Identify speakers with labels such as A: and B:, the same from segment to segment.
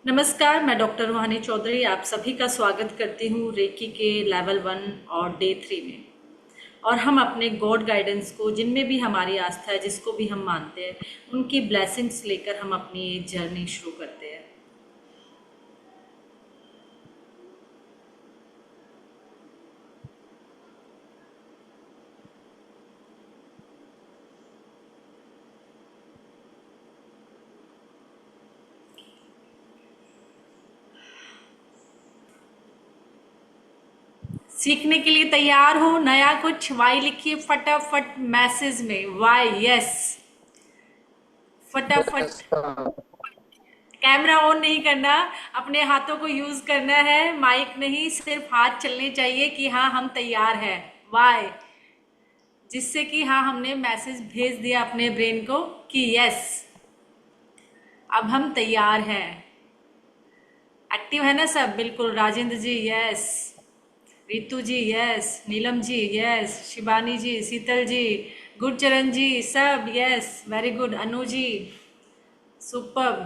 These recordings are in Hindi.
A: नमस्कार, मैं डॉक्टर रूहानी चौधरी आप सभी का स्वागत करती हूँ रेकी के लेवल 1 और डे 3 में। और हम अपने गॉड गाइडेंस को, जिनमें भी हमारी आस्था है, जिसको भी हम मानते हैं, उनकी ब्लेसिंग्स लेकर हम अपनी ये जर्नी शुरू करते हैं। सीखने के लिए तैयार हो नया कुछ? वाई लिखिए फटाफट मैसेज में, वाई, यस, फटाफट। कैमरा ऑन नहीं करना, अपने हाथों को यूज करना है, माइक नहीं, सिर्फ हाथ चलने चाहिए कि हाँ हम तैयार हैं। वाई, जिससे कि हाँ हमने मैसेज भेज दिया अपने ब्रेन को कि यस अब हम तैयार हैं। एक्टिव है ना सब? बिल्कुल। Rajendra ji yes, Ritu ji yes, Neelam ji yes, Shivani ji, Sheetal ji, Gurcharan ji, सब yes, very good. Anu ji super.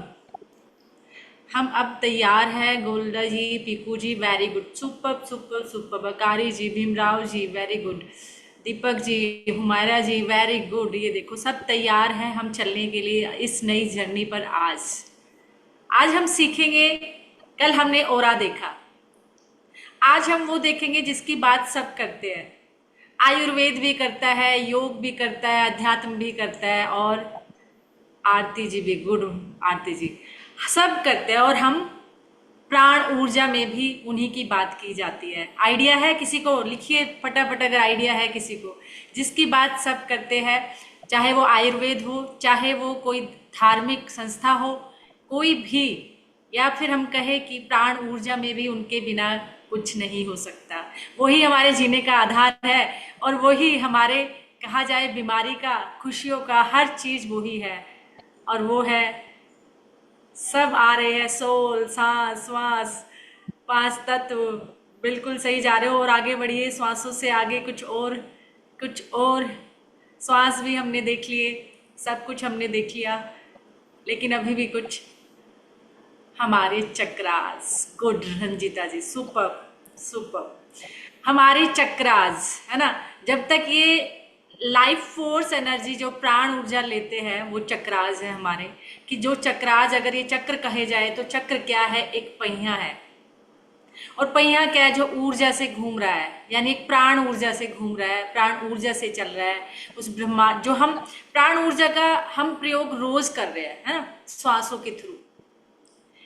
A: हम अब तैयार हैं। Golda ji, Piku ji very good, super super super. Bakari ji, Bhimrao ji very good, Deepak ji, Humaira ji very good. ये देखो सब तैयार हैं हम चलने के लिए इस नई जर्नी पर। आज आज हम सीखेंगे। कल हमने ओरा देखा, आज हम वो देखेंगे जिसकी बात सब करते हैं। आयुर्वेद भी करता है, योग भी करता है, अध्यात्म भी करता है, और आरती जी भी गुड, आरती जी सब करते हैं। और हम प्राण ऊर्जा में भी उन्हीं की बात की जाती है। आइडिया है किसी को? लिखिए फटाफट अगर आइडिया है किसी को, जिसकी बात सब करते हैं। चाहे वो आयुर्वेद हो, चाहे वो कोई धार्मिक संस्था हो, कोई भी, या फिर हम कहें कि प्राण ऊर्जा में भी उनके बिना कुछ नहीं हो सकता। वही हमारे जीने का आधार है, और वही हमारे, कहा जाए, बीमारी का, खुशियों का, हर चीज वही है। और वो है, सब आ रहे हैं, सोल, सांस, श्वास, पांच तत्व। बिल्कुल सही जा रहे हो, और आगे बढ़िए श्वासों से आगे, कुछ और, कुछ और। श्वास भी हमने देख लिए, सब कुछ हमने देख लिया, लेकिन अभी भी कुछ हमारे चक्रास। गुड रंजीता जी, सुपर सुपर। हमारे चक्रास है ना, जब तक ये लाइफ फोर्स एनर्जी जो प्राण ऊर्जा लेते हैं वो चक्रास है हमारे। कि जो चक्रास, अगर ये चक्र कहे जाए तो चक्र क्या है? एक पहिया है। और पहिया क्या है? जो ऊर्जा से घूम रहा है, यानी एक प्राण ऊर्जा से घूम रहा है, प्राण ऊर्जा से चल रहा है उस ब्रह्मांड। जो हम प्राण ऊर्जा का हम प्रयोग रोज कर रहे हैं, है ना, श्वासों के थ्रू।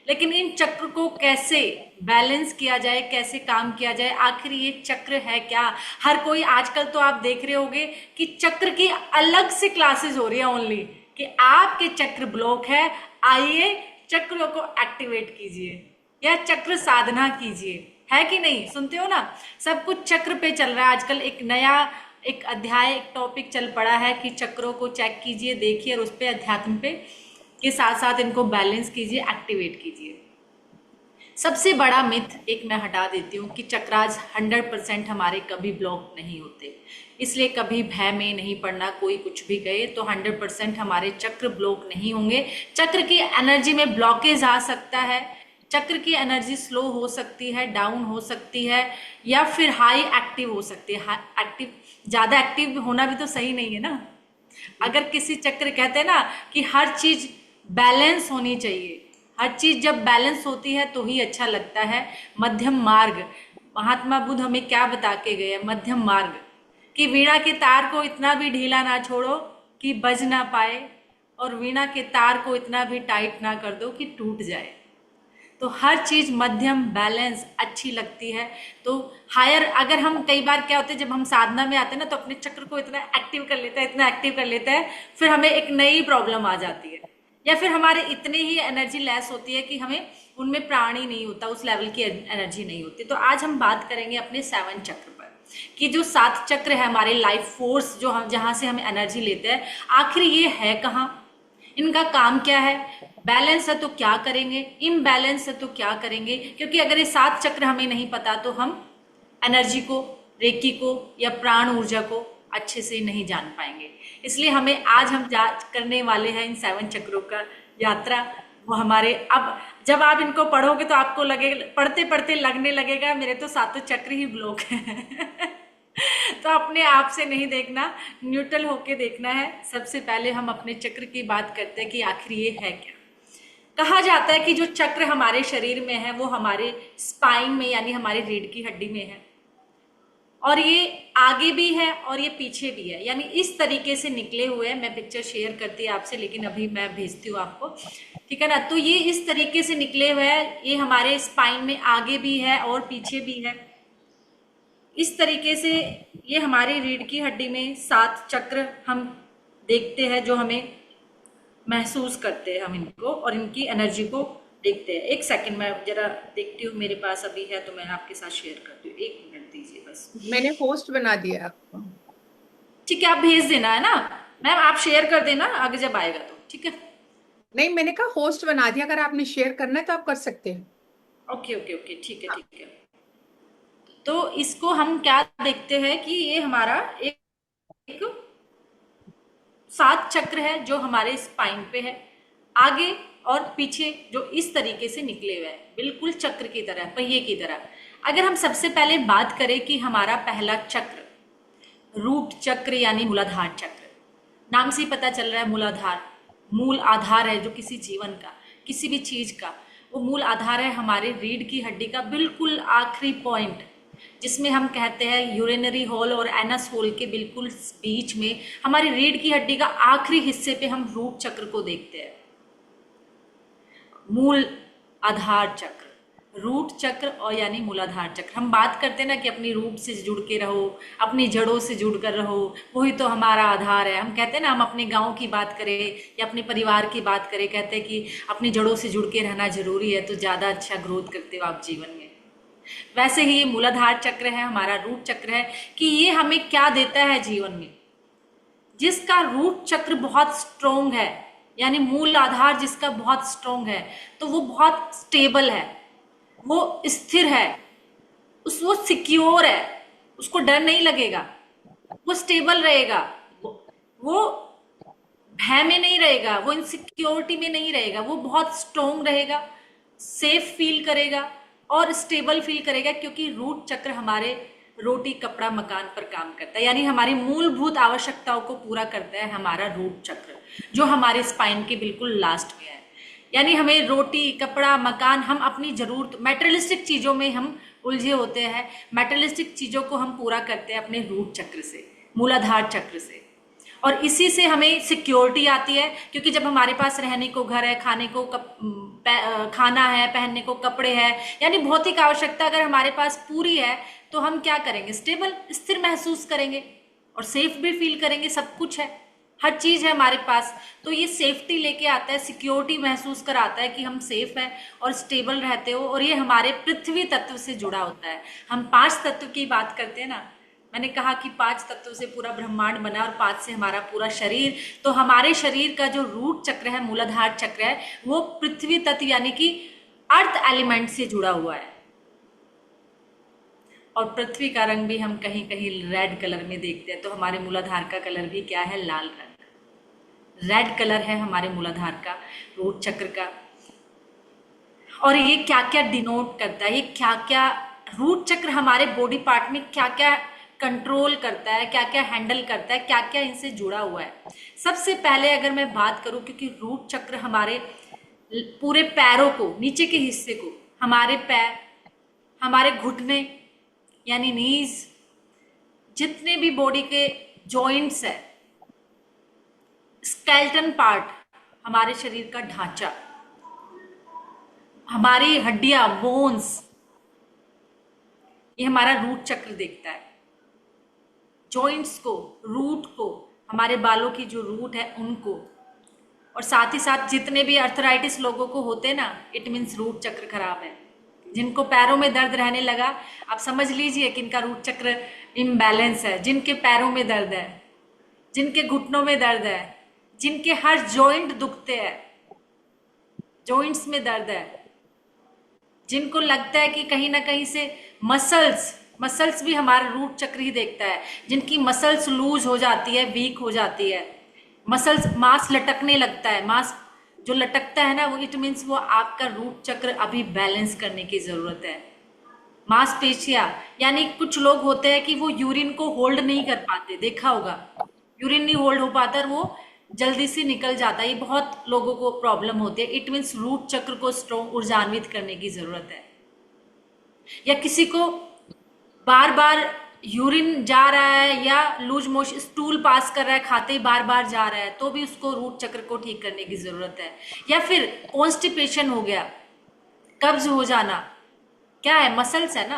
A: लेकिन इन चक्र को कैसे बैलेंस किया जाए, कैसे काम किया जाए, आखिर ये चक्र है क्या? हर कोई आजकल तो आप देख रहे होंगे कि चक्र की अलग से क्लासेस हो रही है ओनली, कि आपके चक्र ब्लॉक है, आइए चक्रों को एक्टिवेट कीजिए या चक्र साधना कीजिए। है कि नहीं? सुनते हो ना, सब कुछ चक्र पे चल रहा है आजकल। एक नया, एक अध्याय, एक टॉपिक चल पड़ा है कि चक्रों को चेक कीजिए, देखिए, और उस पे, अध्यात्म पे के साथ साथ इनको बैलेंस कीजिए, एक्टिवेट कीजिए। सबसे बड़ा मिथ एक मैं हटा देती हूँ कि चक्रास 100% हमारे कभी ब्लॉक नहीं होते। इसलिए कभी भय में नहीं पड़ना, कोई कुछ भी कहे तो 100% हमारे चक्र ब्लॉक नहीं होंगे। चक्र की एनर्जी में ब्लॉकेज आ सकता है, चक्र की एनर्जी स्लो हो सकती है, डाउन हो सकती है, या फिर हाई एक्टिव हो सकती है। एक्टिव, ज़्यादा एक्टिव होना भी तो सही नहीं है ना। अगर किसी चक्र, कहते हैं ना कि हर चीज बैलेंस होनी चाहिए, हर चीज जब बैलेंस होती है तो ही अच्छा लगता है। मध्यम मार्ग, महात्मा बुद्ध हमें क्या बता के गए? मध्यम मार्ग, कि वीणा के तार को इतना भी ढीला ना छोड़ो कि बज ना पाए, और वीणा के तार को इतना भी टाइट ना कर दो कि टूट जाए। तो हर चीज मध्यम, बैलेंस अच्छी लगती है। तो हायर, अगर हम, कई बार क्या होता है जब हम साधना में आते हैं ना, तो अपने चक्र को इतना एक्टिव कर लेते हैं, इतना एक्टिव कर लेते हैं, फिर हमें एक नई प्रॉब्लम आ जाती है, या फिर हमारे इतने ही एनर्जी लेस होती है कि हमें उनमें प्राण ही नहीं होता, उस लेवल की एनर्जी नहीं होती। तो आज हम बात करेंगे अपने 7 चक्र पर, कि जो 7 चक्र है हमारे लाइफ फोर्स, जो हम, जहां से हम एनर्जी लेते हैं, आखिर ये है कहाँ, इनका काम क्या है, बैलेंस है तो क्या करेंगे, इम्बैलेंस है तो क्या करेंगे। क्योंकि अगर ये 7 चक्र हमें नहीं पता तो हम एनर्जी को, रेकी को, या प्राण ऊर्जा को अच्छे से नहीं जान पाएंगे। इसलिए हमें आज हम करने वाले हैं इन 7 चक्रों का यात्रा। वो हमारे, अब जब आप इनको पढ़ोगे तो आपको लगे, पढ़ते पढ़ते लगने लगेगा मेरे तो सातों चक्र ही ब्लॉक है। तो अपने आप से नहीं देखना, न्यूट्रल होके देखना है। सबसे पहले हम अपने चक्र की बात करते हैं कि आखिर ये है क्या। कहा जाता है कि जो चक्र हमारे शरीर में है वो हमारे स्पाइन में यानी हमारी रीढ़ की हड्डी में है, और ये आगे भी है और ये पीछे भी है, यानी इस तरीके से निकले हुए हैं। मैं पिक्चर शेयर करती है आपसे, लेकिन अभी मैं भेजती हूँ आपको, ठीक है ना। तो ये इस तरीके से निकले हुए हैं, ये हमारे स्पाइन में आगे भी है और पीछे भी है। इस तरीके से ये हमारी रीढ़ की हड्डी में 7 चक्र हम देखते हैं, जो हमें महसूस करते हैं हम इनको, और इनकी एनर्जी को देखते हैं। एक सेकंड मैं जरा देखती हूँ, मेरे पास अभी है तो मैं आपके साथ शेयर करती हूँ, 1 मिनट दीजिए बस।
B: मैंने पोस्ट बना दिया आपको।
A: ठीक है, आप भेज देना है ना मैम, आप शेयर कर देना आगे जब आएगा तो, ठीक है।
B: नहीं, मैंने कहा होस्ट बना दिया, अगर आपने शेयर करना है तो आप कर सकते हैं।
A: ओके ओके ओके, ठीक है
B: हाँ।
A: ठीक है। तो इसको हम क्या देखते हैं कि ये हमारा एक 7 चक्र है जो हमारे स्पाइन पे है, आगे और पीछे, जो इस तरीके से निकले हुए हैं, बिल्कुल चक्र की तरह, पहिए की तरह। अगर हम सबसे पहले बात करें कि हमारा पहला चक्र रूट चक्र यानी मूलाधार चक्र, नाम से ही पता चल रहा है मूलाधार, मूल आधार है जो किसी जीवन का, किसी भी चीज का, वो मूल आधार है हमारे रीढ़ की हड्डी का बिल्कुल आखिरी पॉइंट, जिसमें हम कहते हैं यूरिनरी होल और एनस होल के बिल्कुल बीच में हमारी रीढ़ की हड्डी का आखिरी हिस्से पे हम रूट चक्र को देखते हैं। मूल आधार चक्र, रूट चक्र और यानी मूलाधार चक्र। हम बात करते हैं ना कि अपनी रूट से जुड़ के रहो, अपनी जड़ों से जुड़ कर रहो, वही तो हमारा आधार है। हम कहते हैं ना, हम अपने गांव की बात करें या अपने परिवार की बात करें, कहते हैं कि अपनी जड़ों से जुड़ के रहना जरूरी है, तो ज़्यादा अच्छा ग्रोथ करते हो आप जीवन में। वैसे ही ये मूलाधार चक्र है, हमारा रूट चक्र है, कि ये हमें क्या देता है जीवन में। जिसका रूट चक्र बहुत स्ट्रोंग है, यानी मूल आधार जिसका बहुत स्ट्रोंग है, तो वो बहुत स्टेबल है, वो स्थिर है, वो सिक्योर है, उसको डर नहीं लगेगा, वो स्टेबल रहेगा, वो भय में नहीं रहेगा, वो इनसिक्योरिटी में नहीं रहेगा, वो बहुत स्ट्रोंग रहेगा, सेफ फील करेगा और स्टेबल फील करेगा, क्योंकि रूट चक्र हमारे रोटी कपड़ा मकान पर काम करता है, यानी हमारी मूलभूत आवश्यकताओं को पूरा करता है हमारा रूट चक्र, जो हमारे स्पाइन के बिल्कुल लास्ट में है। यानी हमें रोटी कपड़ा मकान, हम अपनी जरूरत, मेटेरियलिस्टिक चीजों में हम उलझे होते हैं, मेटेरियलिस्टिक चीजों को हम पूरा करते हैं अपने रूट चक्र से, मूलाधार चक्र से, और इसी से हमें सिक्योरिटी आती है, क्योंकि जब हमारे पास रहने को घर है, खाने को खाना है, पहनने को कपड़े हैं, यानी भौतिक आवश्यकता अगर हमारे पास पूरी है, तो हम क्या करेंगे, स्टेबल, स्थिर महसूस करेंगे और सेफ भी फील करेंगे। सब कुछ है, हर चीज है हमारे पास, तो ये सेफ्टी लेके आता है, सिक्योरिटी महसूस कराता है कि हम सेफ हैं और स्टेबल रहते हो। और ये हमारे पृथ्वी तत्व से जुड़ा होता है। हम 5 तत्व की बात करते हैं ना, मैंने कहा कि 5 तत्वों से पूरा ब्रह्मांड बना और 5 से हमारा पूरा शरीर, तो हमारे शरीर का जो रूट चक्र है, मूलाधार चक्र है, वो पृथ्वी तत्व यानी कि अर्थ एलिमेंट से जुड़ा हुआ है। और पृथ्वी का रंग भी हम कहीं कहीं रेड कलर में देखते हैं, तो हमारे मूलाधार का कलर भी क्या है, लाल रंग, रेड कलर है हमारे मूलाधार का, रूट चक्र का। और ये क्या क्या डिनोट करता है, ये क्या क्या, रूट चक्र हमारे बॉडी पार्ट में क्या क्या कंट्रोल करता है, क्या क्या हैंडल करता है, क्या क्या इनसे जुड़ा हुआ है। सबसे पहले अगर मैं बात करूं, क्योंकि रूट चक्र हमारे पूरे पैरों को, नीचे के हिस्से को, हमारे पैर, हमारे घुटने यानी नीज, जितने भी बॉडी के जॉइंट्स है, स्केलेटन पार्ट, हमारे शरीर का ढांचा, हमारी हड्डियां, बोन्स, ये हमारा रूट चक्र देखता है। जॉइंट्स को, रूट को, हमारे बालों की जो रूट है उनको, और साथ ही साथ जितने भी अर्थराइटिस लोगों को होते हैं ना, इट मीन्स रूट चक्र खराब है। जिनको पैरों में दर्द रहने लगा, आप समझ लीजिए कि इनका रूट चक्र इम्बैलेंस है। जिनके पैरों में दर्द है, जिनके घुटनों में दर्द है, जिनके हर जॉइंट दुखते हैं, जॉइंट्स में दर्द है, जिनको लगता है कि कहीं ना कहीं से मसल्स भी हमारा रूट चक्र ही देखता है, जिनकी मसल्स लूज हो जाती है, वीक हो जाती है, मसल्स, मांस लटकने लगता है, मांस जो लटकता है ना, वो इट मीन्स वो आपका रूट चक्र अभी बैलेंस करने की जरूरत है। मांसपेशियां, यानी कुछ लोग होते हैं कि वो यूरिन को होल्ड नहीं कर पाते, देखा होगा, यूरिन नहीं होल्ड हो पाता और वो जल्दी से निकल जाता है। ये बहुत लोगों को प्रॉब्लम होती है। इट मीन्स रूट चक्र को स्ट्रॉन्ग ऊर्जान्वित करने की जरूरत है। या किसी को बार बार यूरिन जा रहा है या लूज मोशन, स्टूल पास कर रहा है, खाते ही बार बार जा रहा है, तो भी उसको रूट चक्र को ठीक करने की जरूरत है। या फिर कॉन्स्टिपेशन हो गया, कब्ज हो जाना, क्या है, मसल्स है ना,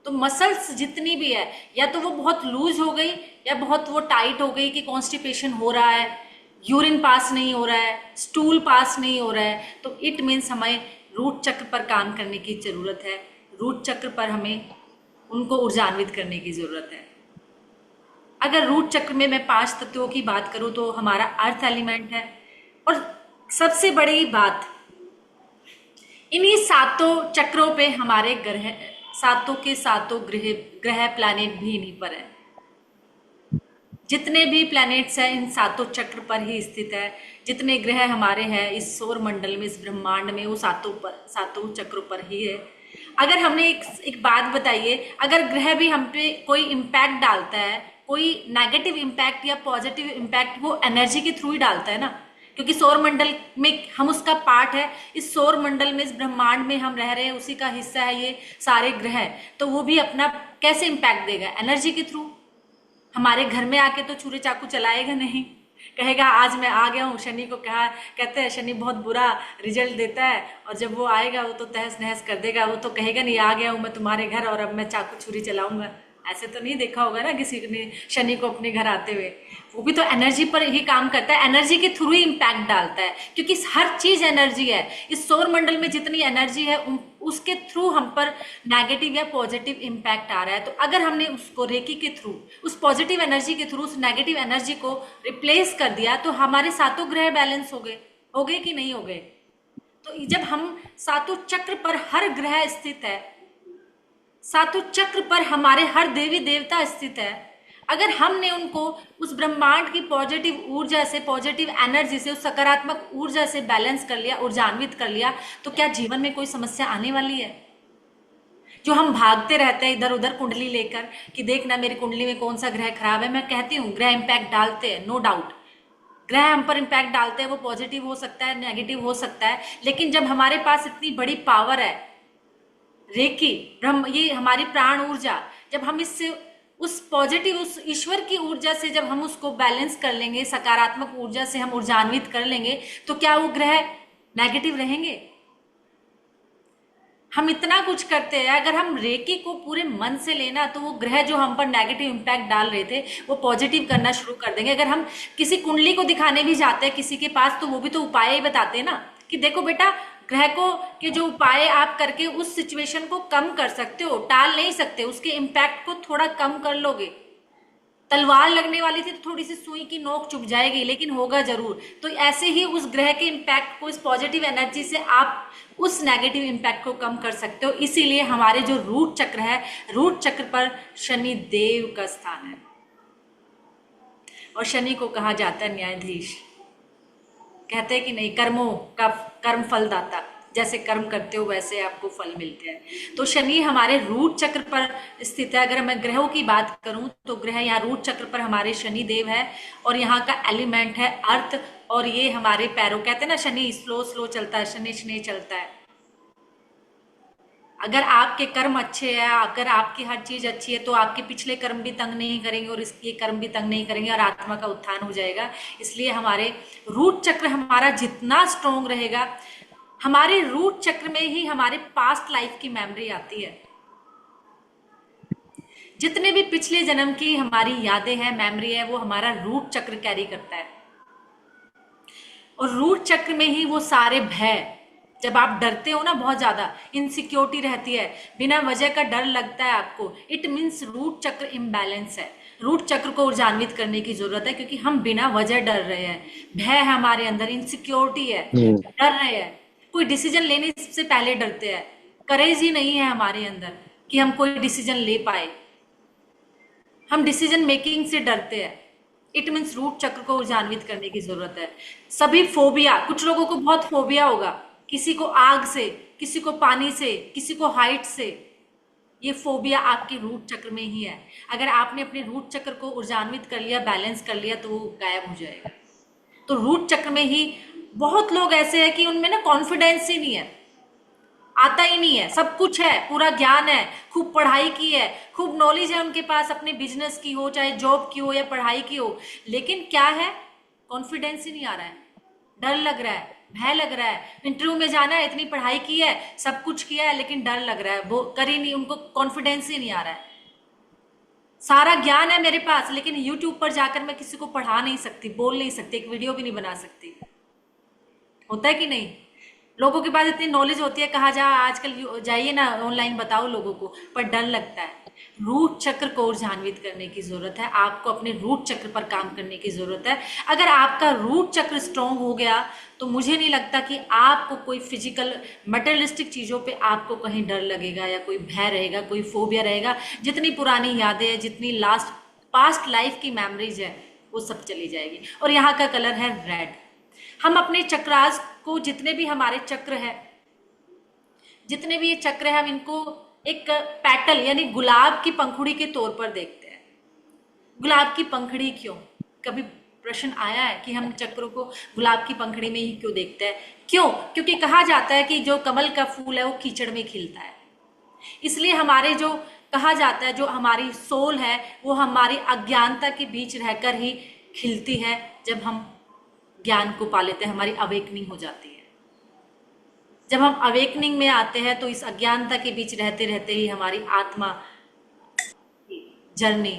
A: तो मसल्स जितनी भी है, या तो वो बहुत लूज हो गई या बहुत वो टाइट हो गई कि कॉन्स्टिपेशन हो रहा है, यूरिन पास नहीं हो रहा है, स्टूल पास नहीं हो रहा है, तो इट मीन्स हमें रूट चक्र पर काम करने की जरूरत है। रूट चक्र पर हमें उनको ऊर्जान्वित करने की जरूरत है। अगर रूट चक्र में मैं 5 तत्वों की बात करूं तो हमारा अर्थ एलिमेंट है। और सबसे बड़ी बात, इन्हीं सातों चक्रों पे हमारे ग्रह, सातों के सातों ग्रह ग्रह प्लैनेट भी इन्हीं पर है। जितने भी प्लैनेट्स हैं इन सातों चक्र पर ही स्थित है। जितने ग्रह हमारे हैं इस सौर मंडल में, इस ब्रह्मांड में, वो सातों चक्रों पर ही है। अगर हमने एक बात बताइए, अगर ग्रह भी हम पे कोई इम्पैक्ट डालता है, कोई नेगेटिव इम्पैक्ट या पॉजिटिव इम्पैक्ट, वो एनर्जी के थ्रू ही डालता है ना, क्योंकि सौर मंडल में हम उसका पार्ट है। इस सौर मंडल में, इस ब्रह्मांड में हम रह रहे हैं, उसी का हिस्सा है ये सारे ग्रह। तो वो भी अपना कैसे इम्पैक्ट देगा, एनर्जी के थ्रू। हमारे घर में आके तो छुरी चाकू चलाएगा नहीं, कहेगा आज मैं आ गया हूँ। शनि को कहा, कहते हैं शनि बहुत बुरा रिजल्ट देता है, और जब वो आएगा वो तो तहस नहस कर देगा। वो तो कहेगा नहीं, आ गया हूँ मैं तुम्हारे घर और अब मैं चाकू छुरी चलाऊंगा। ऐसे तो नहीं देखा होगा ना किसी ने शनि को अपने घर आते हुए। वो भी तो एनर्जी पर ही काम करता है, एनर्जी के थ्रू ही इम्पैक्ट डालता है, क्योंकि हर चीज एनर्जी है। इस सौर मंडल में जितनी एनर्जी है उसके थ्रू हम पर नेगेटिव या पॉजिटिव इम्पैक्ट आ रहा है। तो अगर हमने उसको रेकी के थ्रू, उस पॉजिटिव एनर्जी के थ्रू उस नेगेटिव एनर्जी को रिप्लेस कर दिया, तो हमारे सातों ग्रह बैलेंस हो गए कि नहीं हो गए। तो जब हम सातों चक्र पर हर ग्रह स्थित है, सातों चक्र पर हमारे हर देवी देवता स्थित है, अगर हमने उनको उस ब्रह्मांड की पॉजिटिव ऊर्जा से, पॉजिटिव एनर्जी से, उस सकारात्मक ऊर्जा से बैलेंस कर लिया, ऊर्जान्वित कर लिया, तो क्या जीवन में कोई समस्या आने वाली है? जो हम भागते रहते हैं इधर उधर कुंडली लेकर कि देखना मेरी कुंडली में कौन सा ग्रह खराब है। मैं कहती हूँ ग्रह इम्पैक्ट डालते हैं, नो डाउट, ग्रह हम पर इम्पैक्ट डालते हैं। वो पॉजिटिव हो सकता है, नेगेटिव हो सकता है, लेकिन जब हमारे पास इतनी बड़ी पावर है, रेकी ब्रह्म, ये हमारी प्राण ऊर्जा, जब हम इससे उस पॉजिटिव, उस ईश्वर की ऊर्जा से जब हम उसको बैलेंस कर लेंगे, सकारात्मक ऊर्जा से हम ऊर्जान्वित कर लेंगे, तो क्या वो ग्रह नेगेटिव रहेंगे? हम इतना कुछ करते हैं, अगर हम रेकी को पूरे मन से लेना, तो वो ग्रह जो हम पर नेगेटिव इम्पैक्ट डाल रहे थे वो पॉजिटिव करना शुरू कर देंगे। अगर हम किसी कुंडली को दिखाने भी जाते हैं किसी के पास, तो वो भी तो उपाय ही बताते हैं ना कि देखो बेटा, ग्रह को के जो उपाय आप करके उस सिचुएशन को कम कर सकते हो, टाल नहीं सकते, उसके इम्पैक्ट को थोड़ा कम कर लोगे। तलवार लगने वाली थी तो थोड़ी सी सुई की नोक चुभ जाएगी, लेकिन होगा जरूर। तो ऐसे ही उस ग्रह के इम्पैक्ट को, इस पॉजिटिव एनर्जी से आप उस नेगेटिव इम्पैक्ट को कम कर सकते हो। इसीलिए हमारे जो रूट चक्र है, रूट चक्र पर शनि देव का स्थान है, और शनि को कहा जाता है न्यायाधीश। कहते हैं कि नहीं, कर्मों का कर्म फलदाता, जैसे कर्म करते हो वैसे आपको फल मिलते हैं। तो शनि हमारे रूट चक्र पर स्थित है। अगर मैं ग्रहों की बात करूं तो ग्रह यहाँ रूट चक्र पर हमारे शनि देव है, और यहाँ का एलिमेंट है अर्थ, और ये हमारे पैरों, कहते हैं ना शनि स्लो स्लो चलता है, शनि शनि चलता है। अगर आपके कर्म अच्छे हैं, अगर आपकी हर चीज अच्छी है, तो आपके पिछले कर्म भी तंग नहीं करेंगे और इसके कर्म भी तंग नहीं करेंगे, और आत्मा का उत्थान हो जाएगा। इसलिए हमारे रूट चक्र हमारा जितना स्ट्रोंग रहेगा, हमारे रूट चक्र में ही हमारे पास्ट लाइफ की मेमोरी आती है। जितने भी पिछले जन्म की हमारी यादें हैं, मेमोरी है, वो हमारा रूट चक्र कैरी करता है। और रूट चक्र में ही वो सारे भय, जब आप डरते हो ना, बहुत ज्यादा इनसिक्योरिटी रहती है, बिना वजह का डर लगता है आपको, इट मीन्स रूट चक्र इम्बैलेंस है। रूट चक्र को ऊर्जान्वित करने की जरूरत है, क्योंकि हम बिना वजह डर रहे हैं, भय है हमारे अंदर, इनसिक्योरिटी है, डर रहे हैं, कोई डिसीजन लेने से पहले डरते हैं, करेज ही नहीं है हमारे अंदर कि हम कोई डिसीजन ले पाए, हम डिसीजन मेकिंग से डरते हैं। इट मीन्स रूट चक्र को ऊर्जान्वित करने की जरूरत है। सभी फोबिया, कुछ लोगों को बहुत फोबिया होगा, किसी को आग से, किसी को पानी से, किसी को हाइट से, ये फोबिया आपके रूट चक्र में ही है। अगर आपने अपने रूट चक्र को ऊर्जान्वित कर लिया, बैलेंस कर लिया, तो वो गायब हो जाएगा। तो रूट चक्र में ही बहुत लोग ऐसे हैं कि उनमें ना कॉन्फिडेंस ही नहीं है, आता ही नहीं है। सब कुछ है, पूरा ज्ञान है, खूब पढ़ाई की है, खूब नॉलेज है उनके पास, अपने बिजनेस की हो, चाहे जॉब की हो या पढ़ाई की हो, लेकिन क्या है, कॉन्फिडेंस ही नहीं आ रहा है, डर लग रहा है, भय लग रहा है। इंटरव्यू में जाना है, इतनी पढ़ाई की है, सब कुछ किया है, लेकिन डर लग रहा है, वो कर ही नहीं, उनको कॉन्फिडेंस ही नहीं आ रहा है। सारा ज्ञान है मेरे पास, लेकिन यूट्यूब पर जाकर मैं किसी को पढ़ा नहीं सकती, बोल नहीं सकती, एक वीडियो भी नहीं बना सकती। होता है कि नहीं? लोगों के पास इतनी नॉलेज होती है, कहा जा आजकल जाइए ना ऑनलाइन बताओ लोगों को, पर डर लगता है। रूट चक्र को ऊर्जान्वित करने की जरूरत है, आपको अपने रूट चक्र पर काम करने की जरूरत है। अगर आपका रूट चक्र स्ट्रांग हो गया तो मुझे नहीं लगता कि आपको कोई फिजिकल मटेरियलिस्टिक चीजों पे आपको कहीं डर लगेगा या कोई भय रहेगा, कोई फोबिया रहेगा। जितनी पुरानी यादें हैं, जितनी लास्ट पास्ट लाइफ की मेमोरीज है, वो सब चली जाएगी। और यहाँ का कलर है रेड। हम अपने चक्रास को, जितने भी हमारे चक्र है, जितने भी ये चक्र है, हम इनको एक पैटल यानी गुलाब की पंखुड़ी के तौर पर देखते हैं। गुलाब की पंखुड़ी क्यों? कभी प्रश्न आया है कि हम चक्रों को गुलाब की पंखुड़ी में ही क्यों देखते हैं? क्यों? क्योंकि कहा जाता है कि जो कमल का फूल है वो कीचड़ में खिलता है। इसलिए हमारे जो कहा जाता है, जो हमारी सोल है वो हमारी अज्ञानता के बीच रहकर ही खिलती है। जब हम ज्ञान को पा लेते हैं, हमारी अवेकनिंग हो जाती है। जब हम अवेकनिंग में आते हैं तो इस अज्ञानता के बीच रहते रहते ही हमारी आत्मा जर्नी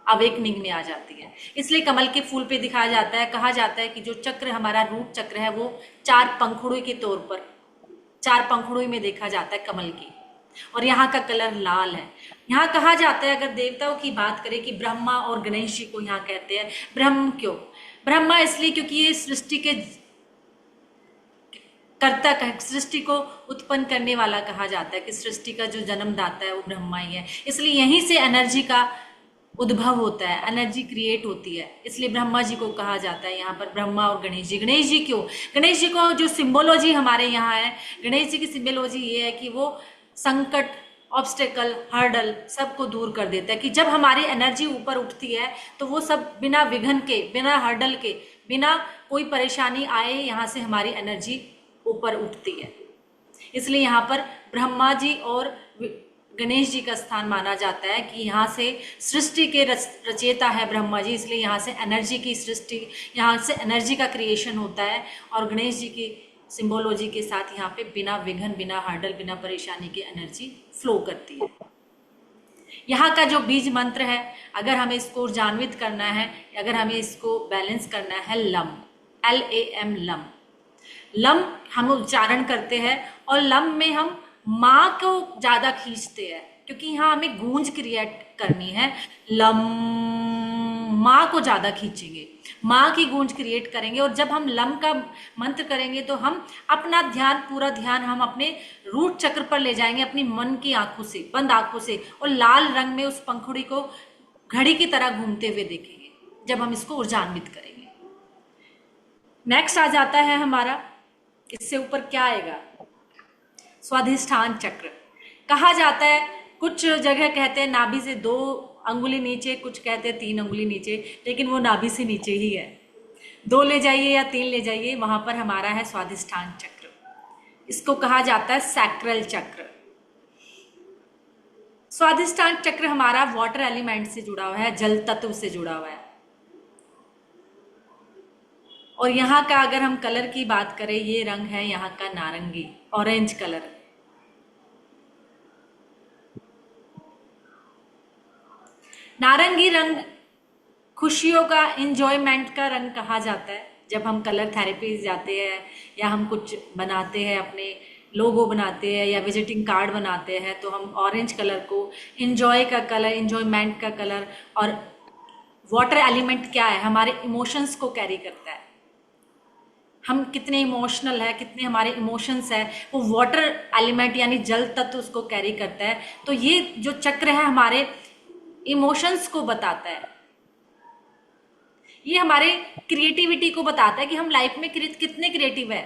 A: अवेकनिंग में आ जाती है। इसलिए कमल के फूल पे दिखाया जाता है, कहा जाता है कि जो चक्र हमारा रूट चक्र है वो चार पंखुड़ी के तौर पर, चार पंखुड़ी में देखा जाता है कमल की। और यहाँ का कलर लाल है। यहाँ कहा जाता है, अगर देवताओं की बात करें, कि ब्रह्मा और गणेश जी को यहाँ कहते हैं ब्रह्म। क्यों ब्रह्मा? इसलिए क्योंकि ये सृष्टि के कर्ता, सृष्टि को उत्पन्न करने वाला कहा जाता है, कि सृष्टि का जो जन्मदाता है वो ब्रह्मा ही है। इसलिए यहीं से एनर्जी का उद्भव होता है, एनर्जी क्रिएट होती है। इसलिए ब्रह्मा जी को कहा जाता है यहाँ पर ब्रह्मा और गणेश जी। गणेश जी क्यों? गणेश जी को जो सिंबोलॉजी हमारे यहाँ है, गणेश जी की सिंबोलॉजी ये है कि वो संकट, ऑब्स्टेकल, हर्डल सबको दूर कर देता है। कि जब हमारी एनर्जी ऊपर उठती है तो वो सब बिना विघ्न के, बिना हर्डल के, बिना कोई परेशानी आए, यहाँ से हमारी एनर्जी ऊपर उठती है। इसलिए यहाँ पर ब्रह्मा जी और गणेश जी का स्थान माना जाता है कि यहाँ से सृष्टि के रचयिता है ब्रह्मा जी, इसलिए यहाँ से एनर्जी की सृष्टि, यहाँ से एनर्जी का क्रिएशन होता है। और गणेश जी की सिंबोलॉजी के साथ यहाँ पे बिना विघ्न, बिना हर्डल, बिना परेशानी के एनर्जी फ्लो करती है। यहाँ का जो बीज मंत्र है, अगर हमें इसको ऊर्जान्वित करना है, अगर हमें इसको बैलेंस करना है, लम, LAM, लम। लम हम उच्चारण करते हैं और लम में हम माँ को ज्यादा खींचते हैं, क्योंकि यहाँ हमें गूंज क्रिएट करनी है। लम, माँ को ज्यादा खींचेंगे, माँ की गूंज क्रिएट करेंगे। और जब हम लम का मंत्र करेंगे तो हम अपना ध्यान, पूरा ध्यान हम अपने रूट चक्र पर ले जाएंगे, अपनी मन की आंखों से, बंद आंखों से, और लाल रंग में उस पंखुड़ी को घड़ी की तरह घूमते हुए देखेंगे जब हम इसको ऊर्जान्वित करेंगे। नेक्स्ट आ जाता है हमारा, इससे ऊपर क्या आएगा? स्वाधिष्ठान चक्र। कहा जाता है, कुछ जगह कहते हैं नाभि से 2 अंगुली नीचे, कुछ कहते हैं 3 अंगुली नीचे, लेकिन वो नाभि से नीचे ही है। 2 ले जाइए या 3 ले जाइए, वहां पर हमारा है स्वाधिष्ठान चक्र। इसको कहा जाता है सैक्रल चक्र। स्वाधिष्ठान चक्र हमारा वाटर एलिमेंट से जुड़ा हुआ है, जल तत्व से जुड़ा हुआ है। और यहाँ का अगर हम कलर की बात करें, ये रंग है यहाँ का नारंगी, ऑरेंज कलर। नारंगी रंग खुशियों का, इंजॉयमेंट का रंग कहा जाता है। जब हम कलर थेरेपी जाते हैं या हम कुछ बनाते हैं, अपने लोगो बनाते हैं या विजिटिंग कार्ड बनाते हैं, तो हम ऑरेंज कलर को इंजॉय का कलर, इंजॉयमेंट का कलर। और वाटर एलिमेंट क्या है? हमारे इमोशंस को कैरी करता है। हम कितने इमोशनल है, कितने हमारे इमोशंस है, वो वाटर एलिमेंट यानी जल तत्व उसको कैरी करता है। तो ये जो चक्र है हमारे इमोशंस को बताता है। ये हमारे क्रिएटिविटी को बताता है कि हम लाइफ में कितने क्रिएटिव है,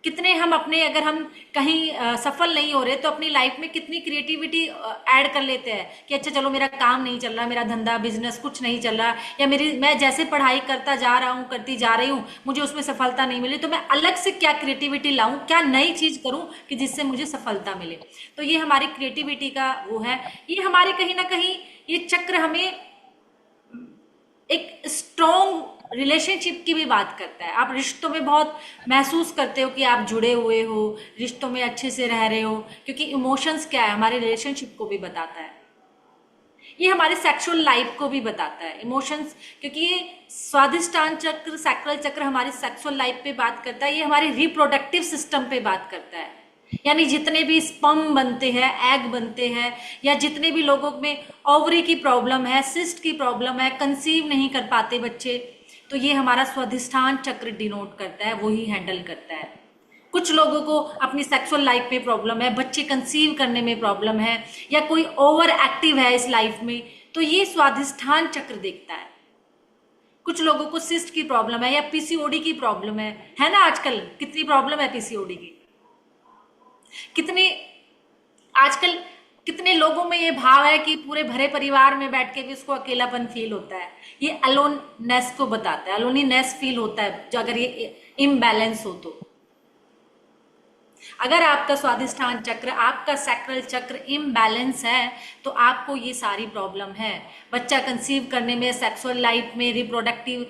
A: कितने हम अपने, अगर हम कहीं सफल नहीं हो रहे तो अपनी लाइफ में कितनी क्रिएटिविटी ऐड कर लेते हैं कि अच्छा चलो मेरा काम नहीं चल रहा, मेरा धंधा बिजनेस कुछ नहीं चल रहा, या मैं जैसे पढ़ाई करता जा रहा हूँ करती जा रही हूँ मुझे उसमें सफलता नहीं मिली, तो मैं अलग से क्या क्रिएटिविटी लाऊं, क्या नई चीज करूं कि जिससे मुझे सफलता मिले। तो ये हमारी क्रिएटिविटी का वो है। ये हमारे कहीं ना कहीं ये चक्र हमें एक स्ट्रॉन्ग रिलेशनशिप की भी बात करता है। आप रिश्तों में बहुत महसूस करते हो कि आप जुड़े हुए हो, रिश्तों में अच्छे से रह रहे हो, क्योंकि इमोशंस क्या है हमारे रिलेशनशिप को भी बताता है। ये हमारे सेक्सुअल लाइफ को भी बताता है इमोशंस, क्योंकि ये स्वादिष्टान चक्र सैक्रल चक्र हमारी सेक्सुअल लाइफ पे बात करता है, ये हमारे रिप्रोडक्टिव सिस्टम पे बात करता है। यानी जितने भी स्पर्म बनते हैं, एग बनते हैं, या जितने भी लोगों में ओवरी की प्रॉब्लम है, सिस्ट की प्रॉब्लम है, कंसीव नहीं कर पाते बच्चे, तो ये हमारा स्वादिष्ठान चक्र डिनोट करता है, वही हैंडल करता है। कुछ लोगों को अपनी सेक्सुअल लाइफ में प्रॉब्लम है, बच्चे कंसीव करने में प्रॉब्लम है, या कोई ओवर एक्टिव है इस लाइफ में, तो ये स्वादिष्ठान चक्र देखता है। कुछ लोगों को सिस्ट की प्रॉब्लम है या पीसीओडी की प्रॉब्लम है ना, आजकल कितनी प्रॉब्लम है पीसीओडी की, कितने आजकल कितने लोगों में ये भाव है कि पूरे भरे परिवार में बैठ के भी उसको अकेलापन फील होता है। ये अलोननेस को बताता है, अलोनीनेस फील होता है जो अगर ये इम्बैलेंस हो तो। अगर आपका स्वादिष्ठान चक्र, आपका सैक्रल चक्र इम्बैलेंस है तो आपको ये सारी प्रॉब्लम है। बच्चा कंसीव करने में, सेक्सुअल लाइफ में, रिप्रोडक्टिव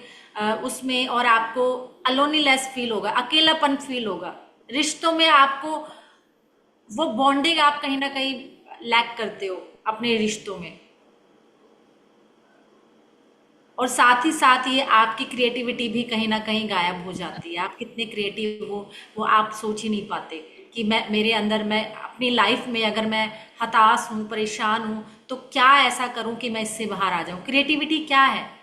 A: उसमें, और आपको अलोनीनेस फील होगा, अकेलापन फील होगा। रिश्तों में आपको वो बॉन्डिंग आप कहीं ना कहीं लैक करते हो अपने रिश्तों में, और साथ ही साथ ये आपकी क्रिएटिविटी भी कहीं ना कहीं गायब हो जाती है। आप कितने क्रिएटिव हो वो आप सोच ही नहीं पाते कि मैं मेरे अंदर, मैं अपनी लाइफ में अगर मैं हताश हूँ, परेशान हूँ, तो क्या ऐसा करूँ कि मैं इससे बाहर आ जाऊँ। क्रिएटिविटी क्या है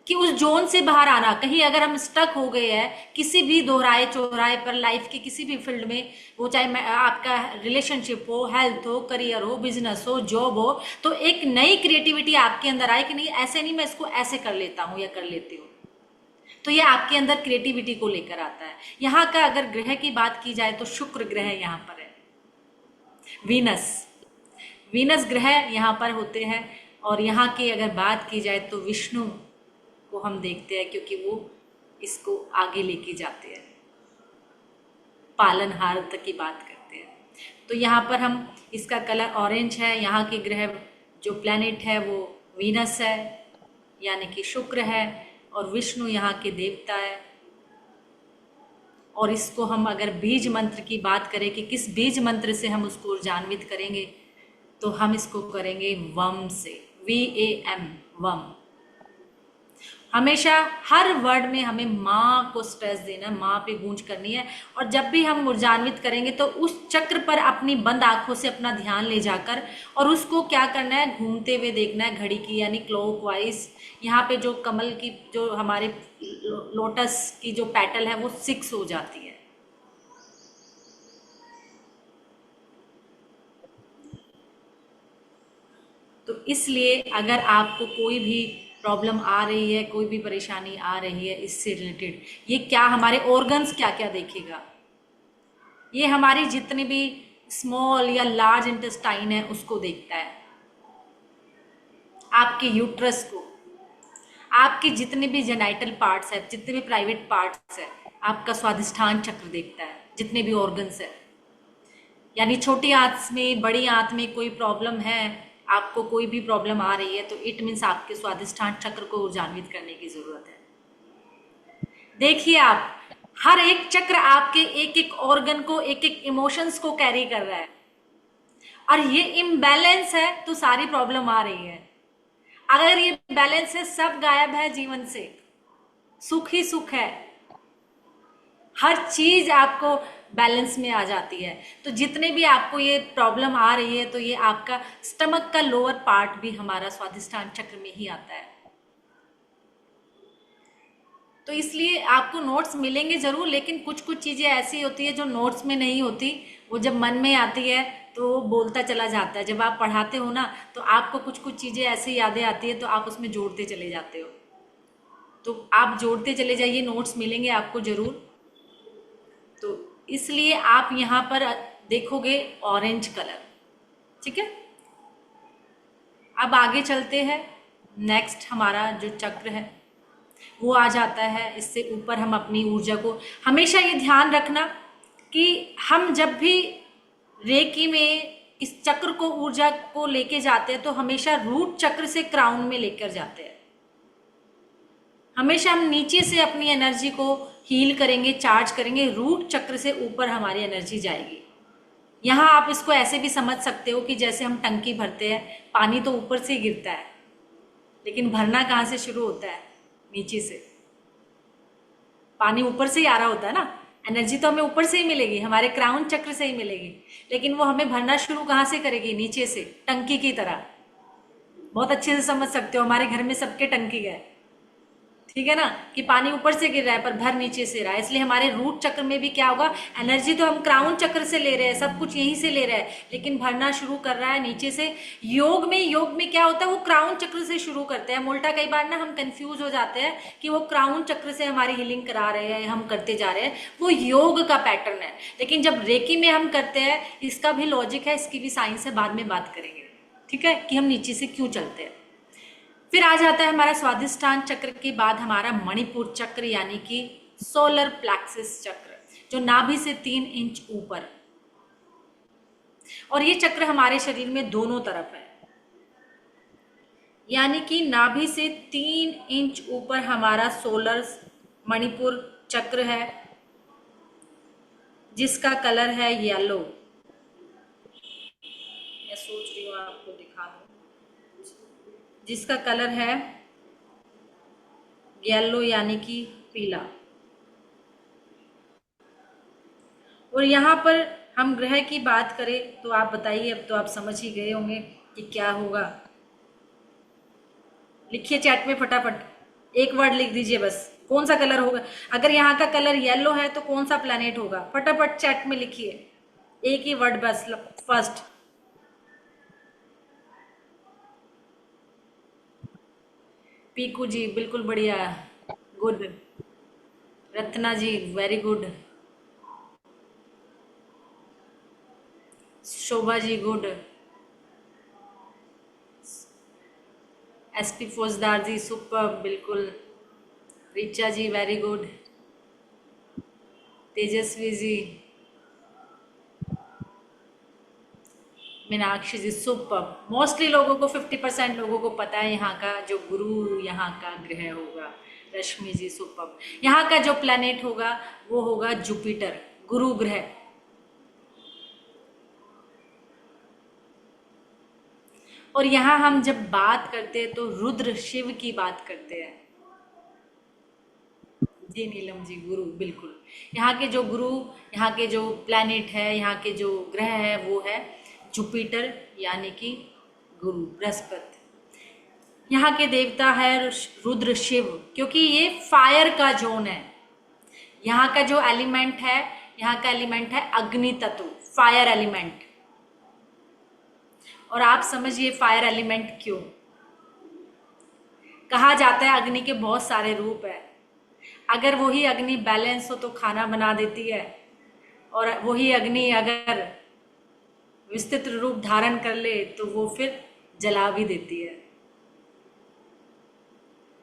A: कि उस जोन से बाहर आना। कहीं अगर हम स्टक हो गए हैं किसी भी दोहराए चौराहे पर लाइफ के किसी भी फील्ड में, वो चाहे आपका रिलेशनशिप हो, हेल्थ हो, करियर हो, बिजनेस हो, जॉब हो, तो एक नई क्रिएटिविटी आपके अंदर आए कि नहीं ऐसे नहीं, मैं इसको ऐसे कर लेता हूँ या कर लेती हूँ। तो ये आपके अंदर क्रिएटिविटी को लेकर आता है। यहाँ का अगर ग्रह की बात की जाए तो शुक्र ग्रह यहाँ पर है, वीनस वीनस ग्रह यहाँ पर होते हैं। और यहाँ की अगर बात की जाए तो विष्णु को हम देखते हैं, क्योंकि वो इसको आगे लेके जाते हैं, पालनहार तक की बात करते हैं। तो यहाँ पर हम, इसका कलर ऑरेंज है। यहाँ के ग्रह जो प्लैनेट है वो वीनस है, यानी कि शुक्र है, और विष्णु यहाँ के देवता है। और इसको हम अगर बीज मंत्र की बात करें कि किस बीज मंत्र से हम उसको ऊर्जान्वित करेंगे, तो हम इसको करेंगे वम से, VAM, वम। हमेशा हर वर्ड में हमें माँ को स्ट्रेस देना, माँ पे गूंज करनी है। और जब भी हम ऊर्जान्वित करेंगे तो उस चक्र पर अपनी बंद आंखों से अपना ध्यान ले जाकर, और उसको क्या करना है, घूमते हुए देखना है घड़ी की, यानी क्लॉकवाइज। यहाँ पे जो कमल की, जो हमारे लोटस की जो पेटल है वो 6 हो जाती है। तो इसलिए अगर आपको कोई भी प्रॉब्लम आ रही है, कोई भी परेशानी आ रही है इससे रिलेटेड, ये क्या हमारे ऑर्गन्स क्या क्या देखेगा, ये हमारी जितनी भी स्मॉल या लार्ज इंटेस्टाइन है उसको देखता है, आपके यूट्रस को, आपके जितने भी जेनाइटल पार्ट्स है, जितने भी प्राइवेट पार्ट्स है, आपका स्वादिष्ठान चक्र देखता है, जितने भी ऑर्गन्स है। यानी छोटी आंत में, बड़ी आंत में कोई प्रॉब्लम है, आपको कोई भी प्रॉब्लम आ रही है, तो इट मीन्स आपके स्वादिष्ठान चक्र को ऊर्जान्वित करने की जरूरत है। देखिए आप, हर एक चक्र आपके एक एक ऑर्गन को, एक एक इमोशंस को कैरी कर रहा है, और ये इम्बैलेंस है तो सारी प्रॉब्लम आ रही है। अगर ये बैलेंस है, सब गायब है जीवन से, सुख ही सुख है, हर चीज आपको बैलेंस में आ जाती है। तो जितने भी आपको ये प्रॉब्लम आ रही है, तो ये आपका स्टमक का लोअर पार्ट भी हमारा स्वादिष्ठान चक्र में ही आता है। तो इसलिए आपको नोट्स मिलेंगे जरूर, लेकिन कुछ कुछ चीजें ऐसी होती है जो नोट्स में नहीं होती, वो जब मन में आती है तो वो बोलता चला जाता है। जब आप पढ़ाते हो ना, तो आपको कुछ कुछ चीजें ऐसी यादें आती है तो आप उसमें जोड़ते चले जाते हो। तो आप जोड़ते चले जाइए, नोट्स मिलेंगे आपको जरूर। तो इसलिए आप यहाँ पर देखोगे ऑरेंज कलर। ठीक है, अब आगे चलते हैं। नेक्स्ट हमारा जो चक्र है वो आ जाता है। इससे ऊपर हम अपनी ऊर्जा को, हमेशा ये ध्यान रखना कि हम जब भी रेकी में इस चक्र को, ऊर्जा को लेके जाते हैं तो हमेशा रूट चक्र से क्राउन में लेकर जाते हैं। हमेशा हम नीचे से अपनी एनर्जी को हील करेंगे, चार्ज करेंगे, रूट चक्र से ऊपर हमारी एनर्जी जाएगी। यहाँ आप इसको ऐसे भी समझ सकते हो कि जैसे हम टंकी भरते हैं, पानी तो ऊपर से गिरता है, लेकिन भरना कहाँ से शुरू होता है? नीचे से। पानी ऊपर से ही आ रहा होता है ना, एनर्जी तो हमें ऊपर से ही मिलेगी, हमारे क्राउन चक्र से ही मिलेगी, लेकिन वो हमें भरना शुरू कहाँ से करेगी? नीचे से, टंकी की तरह। बहुत अच्छे से समझ सकते हो, हमारे घर में सबके टंकी है, ठीक है ना, कि पानी ऊपर से गिर रहा है पर भर नीचे से रहा है। इसलिए हमारे रूट चक्र में भी क्या होगा? एनर्जी तो हम क्राउन चक्र से ले रहे हैं, सब कुछ यहीं से ले रहे हैं, लेकिन भरना शुरू कर रहा है नीचे से। योग में क्या होता है? वो क्राउन चक्र से शुरू करते हैं। उल्टा कई बार ना हम कंफ्यूज हो जाते हैं कि वो क्राउन चक्र से हमारी हीलिंग करा रहे हैं, हम करते जा रहे हैं, वो योग का पैटर्न है। लेकिन जब रेकी में हम करते हैं, इसका भी लॉजिक है, इसकी भी साइंस है, बाद में बात करेंगे, ठीक है, कि हम नीचे से क्यों चलते हैं। फिर आ जाता है हमारा स्वादिष्टान चक्र के बाद हमारा मणिपुर चक्र, यानी कि सोलर प्लेक्सिस चक्र, जो नाभि से 3 इंच ऊपर। और ये चक्र हमारे शरीर में दोनों तरफ है, यानी कि नाभि से 3 इंच ऊपर हमारा सोलर मणिपुर चक्र है, जिसका कलर है येलो। मैं सोच रही हूँ आपको दिखा दूं, जिसका कलर है येलो यानी कि पीला। और यहाँ पर हम ग्रह की बात करें तो आप बताइए, अब तो आप समझ ही गए होंगे कि क्या होगा। लिखिए चैट में फटाफट, एक वर्ड लिख दीजिए बस, कौन सा कलर होगा। अगर यहाँ का कलर येलो है तो कौन सा प्लैनेट होगा? फटाफट चैट में लिखिए, एक ही वर्ड बस। फर्स्ट, पीकू जी बिल्कुल बढ़िया, गुड। रत्ना जी very good. Shobha ji good. SP फौजदार जी सुपर, बिल्कुल। रिचा जी वेरी गुड। तेजस्वी जी, मीनाक्षी जी सुपर। मोस्टली लोगों को 50% लोगों को पता है यहाँ का जो गुरु, यहाँ का ग्रह होगा। रश्मि जी सुपर। यहाँ का जो प्लैनेट होगा वो होगा जुपिटर, गुरु ग्रह। और यहाँ हम जब बात करते हैं तो रुद्र शिव की बात करते हैं। जी नीलम जी, गुरु बिल्कुल। यहाँ के जो गुरु, यहाँ के जो प्लैनेट है, यहाँ के जो ग्रह है वो है जुपिटर, यानी कि गुरु बृहस्पति। यहाँ के देवता है रुद्र शिव, क्योंकि ये फायर का जोन है। यहाँ का जो एलिमेंट है, यहाँ का एलिमेंट है अग्नि तत्व, फायर एलिमेंट। और आप समझिए फायर एलिमेंट क्यों कहा जाता है। अग्नि के बहुत सारे रूप है। अगर वही अग्नि बैलेंस हो तो खाना बना देती है, और वही अग्नि अगर विस्तृत रूप धारण कर ले तो वो फिर जला भी देती है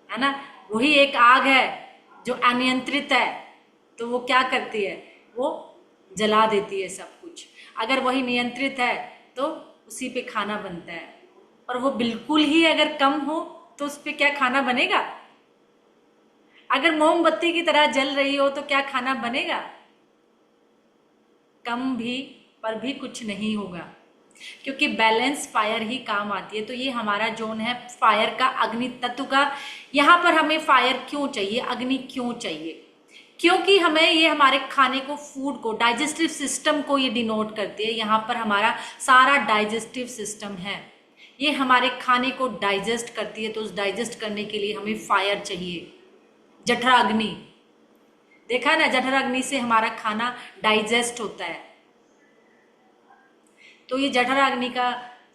A: ना। वही एक आग है जो अनियंत्रित है तो वो क्या करती है? वो जला देती है सब कुछ। अगर वही नियंत्रित है तो उसी पे खाना बनता है। और वो बिल्कुल ही अगर कम हो तो उस पे क्या खाना बनेगा? अगर मोमबत्ती की तरह जल रही हो तो क्या खाना बनेगा? कम भी, पर भी कुछ नहीं होगा, क्योंकि बैलेंस फायर ही काम आती है। तो ये हमारा जोन है फायर का, अग्नि तत्व का। यहाँ पर हमें फायर क्यों चाहिए, अग्नि क्यों चाहिए? क्योंकि हमें ये हमारे खाने को, फूड को, डाइजेस्टिव सिस्टम को ये डिनोट करती है। यहाँ पर हमारा सारा डाइजेस्टिव सिस्टम है, ये हमारे खाने को डाइजेस्ट करती है। तो उस डाइजेस्ट करने के लिए हमें फायर चाहिए, जठरा अग्नि। देखा ना, जठरा अग्नि से हमारा खाना डाइजेस्ट होता है। तो ये जठरा अग्नि का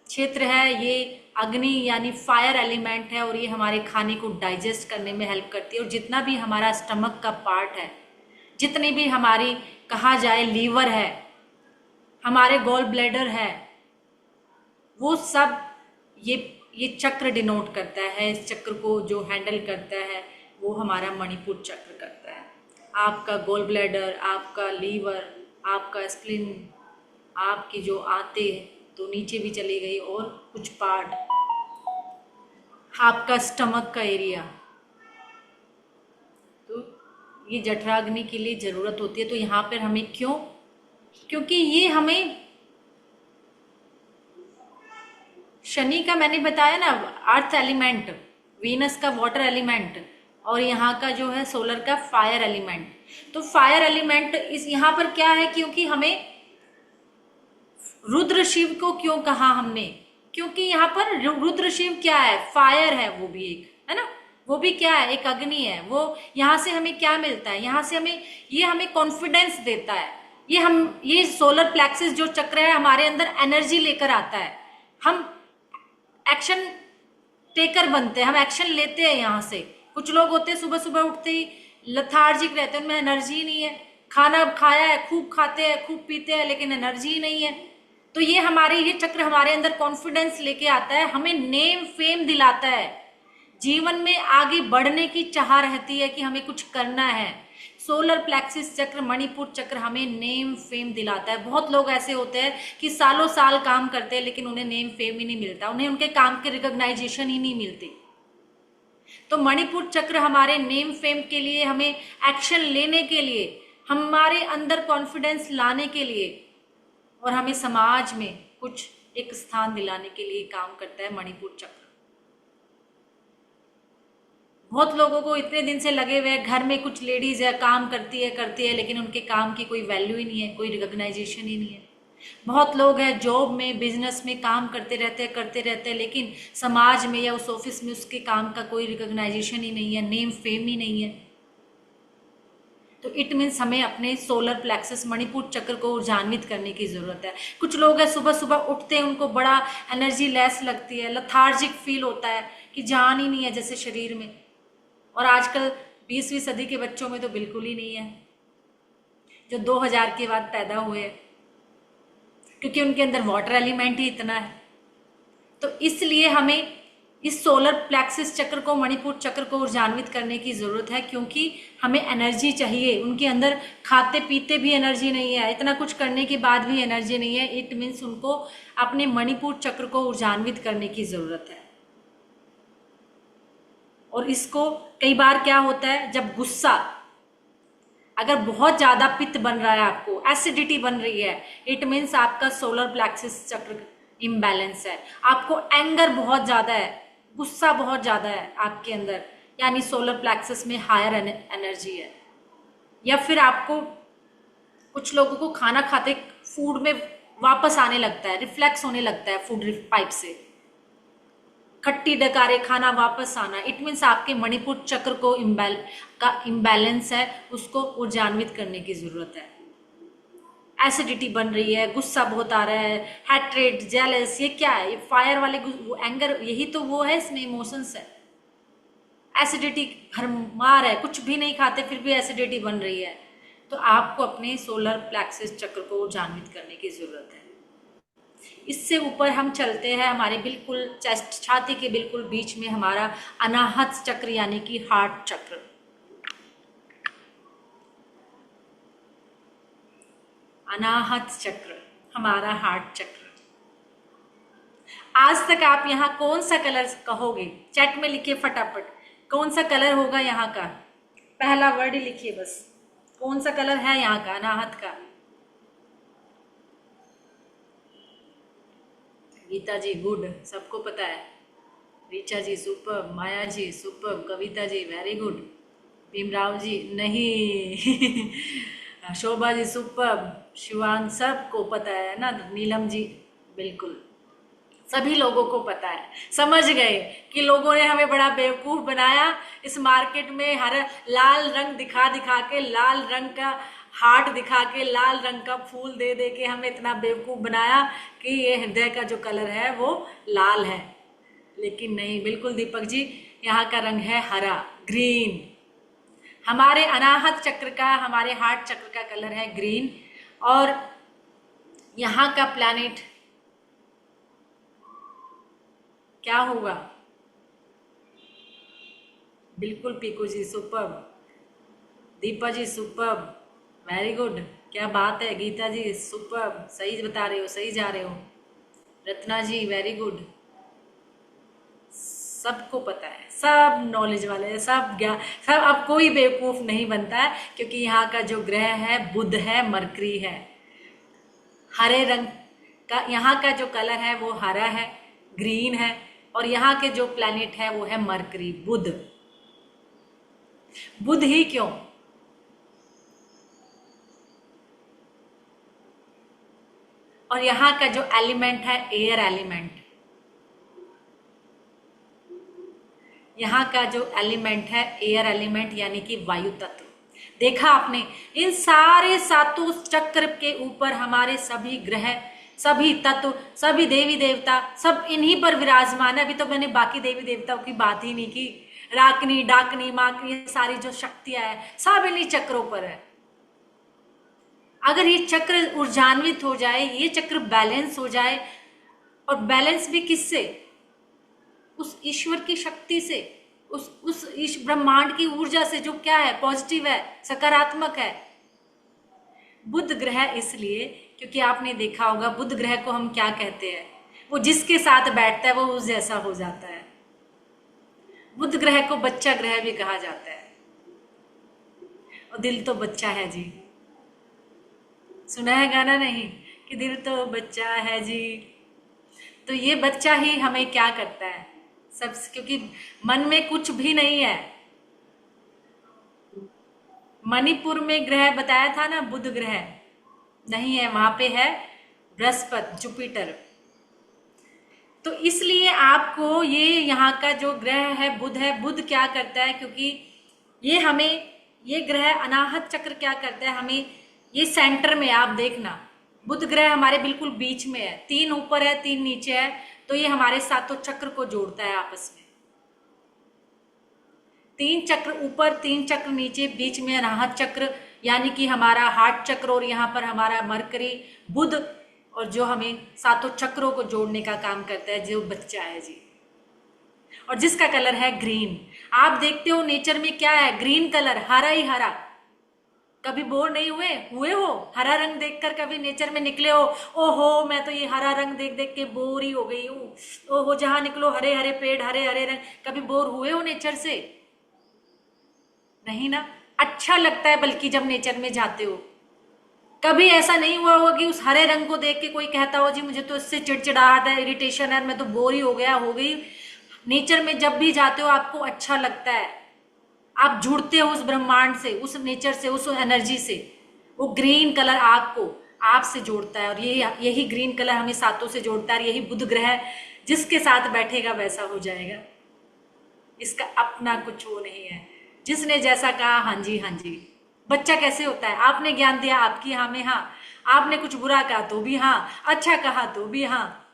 A: क्षेत्र है, ये अग्नि यानी फायर एलिमेंट है और ये हमारे खाने को डाइजेस्ट करने में हेल्प करती है। और जितना भी हमारा स्टमक का पार्ट है, जितनी भी हमारी कहा जाए लीवर है, हमारे गॉल ब्लैडर है, वो सब ये चक्र डिनोट करता है। इस चक्र को जो हैंडल करता है वो हमारा मणिपुर चक्र करता है। आपका गॉल ब्लैडर, आपका लीवर, आपका स्प्लिन, आपकी जो आंतें तो नीचे भी चली गई, और कुछ पार्ट, आपका स्टमक का एरिया, तो ये जठराग्नि के लिए ज़रूरत होती है। तो यहाँ पर हमें क्यों, क्योंकि ये हमें शनि का मैंने बताया ना अर्थ एलिमेंट, वीनस का वाटर एलिमेंट, और यहाँ का जो है सोलर का फायर एलिमेंट। तो फायर एलिमेंट इस यहाँ पर क्या है, क्योंकि हमें रुद्र शिव को क्यों कहा हमने, क्योंकि यहाँ पर रुद्र शिव क्या है, फायर है, वो भी एक है ना, वो भी क्या है, एक अग्नि है। वो यहाँ से हमें क्या मिलता है, यहाँ से हमें कॉन्फिडेंस देता है। ये सोलर प्लेक्सिस जो चक्र है हमारे अंदर एनर्जी लेकर आता है। हम एक्शन टेकर बनते हैं, हम एक्शन लेते हैं। यहाँ से कुछ लोग होते हैं सुबह सुबह उठते ही लथार्जिक रहते हैं, उनमें एनर्जी नहीं है। खाना खाया है, खूब खाते हैं, खूब पीते हैं, लेकिन एनर्जी नहीं है। तो ये चक्र हमारे अंदर कॉन्फिडेंस लेके आता है, हमें नेम फेम दिलाता है। जीवन में आगे बढ़ने की चाह रहती है कि हमें कुछ करना है। सोलर प्लेक्सिस चक्र, मणिपुर चक्र हमें नेम फेम दिलाता है। बहुत लोग ऐसे होते हैं कि सालों साल काम करते हैं लेकिन उन्हें नेम फेम ही नहीं मिलता, उन्हें उनके काम के रिकॉग्नाइजेशन ही नहीं मिलती। तो मणिपुर चक्र हमारे नेम फेम के लिए, हमें एक्शन लेने के लिए, हमारे अंदर कॉन्फिडेंस लाने के लिए, और हमें समाज में कुछ एक स्थान दिलाने के लिए काम करता है मणिपुर चक्र। बहुत लोगों को इतने दिन से लगे हुए हैं, घर में कुछ लेडीज है काम करती है, लेकिन उनके काम की कोई वैल्यू ही नहीं है, कोई रिकॉग्नाइजेशन ही नहीं है। बहुत लोग हैं जॉब में, बिजनेस में काम करते रहते हैं, लेकिन समाज में या उस ऑफिस में उसके काम का कोई रिकॉग्नाइजेशन ही नहीं है, नेम फेम ही नहीं है। तो इट मीन्स हमें अपने सोलर प्लेक्सस मणिपुर चक्र को ऊर्जान्वित करने की जरूरत है। कुछ लोग हैं सुबह सुबह उठते हैं, उनको बड़ा एनर्जी लेस लगती है, लथार्जिक फील होता है कि जान ही नहीं है जैसे शरीर में। और आजकल 20वीं सदी के बच्चों में तो बिल्कुल ही नहीं है, जो 2000 के बाद पैदा हुए, क्योंकि उनके अंदर वाटर एलिमेंट ही इतना है। तो इसलिए हमें इस सोलर प्लेक्सिस चक्र को, मणिपुर चक्र को ऊर्जान्वित करने की जरूरत है, क्योंकि हमें एनर्जी चाहिए। उनके अंदर खाते पीते भी एनर्जी नहीं है, इतना कुछ करने के बाद भी एनर्जी नहीं है। इट मीन्स उनको अपने मणिपुर चक्र को ऊर्जान्वित करने की जरूरत है। और इसको कई बार क्या होता है, जब गुस्सा, अगर बहुत ज्यादा पित्त बन रहा है, आपको एसिडिटी बन रही है, इट मीन्स आपका सोलर प्लेक्सिस चक्र इम्बैलेंस है। आपको एंगर बहुत ज्यादा है, गुस्सा बहुत ज्यादा है आपके अंदर, यानी सोलर प्लेक्सिस में हायर एनर्जी है। या फिर आपको, कुछ लोगों को खाना खाते फूड में वापस आने लगता है, रिफ्लेक्स होने लगता है फूड पाइप से, खट्टी डकारे खाना वापस आना। इट मीन्स आपके मणिपुर चक्र को इम्बैलेंस है, उसको ऊर्जान्वित करने की जरूरत है। एसिडिटी बन रही है, गुस्सा बहुत आ रहा है, हैट्रेड, जेलस, ये क्या है, ये फायर वाले वो एंगर, यही तो वो है, इसमें इमोशंस है। एसिडिटी भरमार है, कुछ भी नहीं खाते फिर भी एसिडिटी बन रही है। तो आपको अपने सोलर प्लेक्सिस चक्र को ऊर्जान्वित करने की जरूरत है। इससे ऊपर हम चलते हैं, हमारे बिल्कुल चेस्ट, छाती के बिल्कुल बीच में हमारा अनाहत चक्र यानी कि हार्ट चक्र। अनाहत चक्र हमारा हार्ट चक्र। आज तक आप यहाँ कौन सा कलर कहोगे, चैट में लिखिए फटाफट, कौन सा कलर होगा यहाँ का, पहला वर्ड ही लिखिए बस, कौन सा कलर है यहाँ का अनाहत का। गीता जी गुड, सबको पता है। रीचा जी सुपर, माया जी super, Kavita ji very good, Bhimrao ji नहीं शोभा जी सुपर, शिवांग, सबको पता है ना, नीलम जी बिल्कुल, सभी लोगों को पता है। समझ गए कि लोगों ने हमें बड़ा बेवकूफ बनाया, इस मार्केट में हर लाल रंग दिखा दिखा के, लाल रंग का हार्ट दिखा के, लाल रंग का फूल दे दे के हमें इतना बेवकूफ बनाया कि ये हृदय का जो कलर है वो लाल है। लेकिन नहीं, बिल्कुल दीपक जी, यहाँ का रंग है हरा, ग्रीन। हमारे अनाहत चक्र का, हमारे हार्ट चक्र का कलर है ग्रीन। और यहाँ का प्लैनेट क्या होगा? बिल्कुल पीकू जी, सुपर्ब। दीपा जी सुपर्ब, वेरी गुड, क्या बात है। गीता जी सुपर्ब, सही बता रहे हो, सही जा रहे हो। रत्ना जी वेरी गुड। सबको पता है, सब नॉलेज वाले हैं, सब ज्ञान, सब। अब कोई बेवकूफ नहीं बनता है, क्योंकि यहाँ का जो ग्रह है बुध है, मरकरी है। हरे रंग का यहाँ का जो कलर है वो हरा है, ग्रीन है। और यहाँ के जो प्लैनेट है वो है मरकरी, बुध। बुध ही क्यों? और यहाँ का जो एलिमेंट है एयर एलिमेंट, यहाँ का जो एलिमेंट है एयर एलिमेंट, यानी कि वायु तत्व। देखा आपने, इन सारे सातों चक्र के ऊपर हमारे सभी ग्रह, सभी तत्व, सभी देवी देवता, सब इन्हीं पर विराजमान है। अभी तो मैंने बाकी देवी देवताओं की बात ही नहीं की। राकनी, डाकनी, माकनी, सारी जो शक्तियां है सब इन्हीं चक्रों पर है। अगर ये चक्र ऊर्जान्वित हो जाए, ये चक्र बैलेंस हो जाए, और बैलेंस भी किससे? उस ईश्वर की शक्ति से, उस ब्रह्मांड की ऊर्जा से, जो क्या है, पॉजिटिव है, सकारात्मक है। बुध ग्रह इसलिए क्योंकि आपने देखा होगा बुध ग्रह को हम क्या कहते हैं, वो जिसके साथ बैठता है वो उस जैसा हो जाता है। बुध ग्रह को बच्चा ग्रह भी कहा जाता है। और दिल तो बच्चा है जी, सुना है गाना नहीं कि दिल तो बच्चा है जी? तो ये बच्चा ही हमें क्या करता है सब, क्योंकि मन में कुछ भी नहीं है। मणिपुर में ग्रह बताया था ना, बुध ग्रह नहीं है, वहां पे है बृहस्पति, जुपिटर। तो इसलिए आपको ये यहाँ का जो ग्रह है बुध है, बुध क्या करता है, क्योंकि ये हमें, ये ग्रह अनाहत चक्र क्या करता है हमें, ये सेंटर में, आप देखना बुध ग्रह हमारे बिल्कुल बीच में है, 3 ऊपर है 3 नीचे है, तो ये हमारे सातों चक्र को जोड़ता है आपस में। 3 चक्र ऊपर, 3 चक्र नीचे, बीच में अनाहत चक्र, यानी कि हमारा हार्ट चक्र, और यहाँ पर हमारा मरकरी, बुध, और जो हमें सातों चक्रों को जोड़ने का काम करता है, जो बच्चा है जी। और जिसका कलर है ग्रीन। आप देखते हो नेचर में क्या है, ग्रीन कलर, हरा ही हरा। कभी बोर नहीं हुए हो हरा रंग देखकर? कभी नेचर में निकले हो, ओहो मैं तो ये हरा रंग देख देख के बोर ही हो गई हूँ, ओहो जहां निकलो हरे हरे पेड़, हरे हरे रंग। कभी बोर हुए हो नेचर से? नहीं ना, अच्छा लगता है बल्कि जब नेचर में जाते हो। कभी ऐसा नहीं हुआ होगा कि उस हरे रंग को देख के कोई कहता हो जी मुझे तो इससे चिड़चिड़ाहट है, इरिटेशन है, मैं तो बोर ही हो गया, हो गई। नेचर में जब भी जाते हो आपको अच्छा लगता है, आप जुड़ते हो उस ब्रह्मांड से, उस नेचर से, उस एनर्जी से। वो ग्रीन कलर आपको, आपसे जोड़ता है, और यही ग्रीन कलर हमें सातों से जोड़ता है। यही बुध ग्रह जिसके साथ बैठेगा वैसा हो जाएगा, इसका अपना कुछ वो नहीं है। जिसने जैसा कहा हाँ जी हाँ जी। बच्चा कैसे होता है, आपने ज्ञान दिया आपकी हाँ में हाँ, आपने कुछ बुरा कहा तो भी हाँ, अच्छा कहा तो भी हाँ।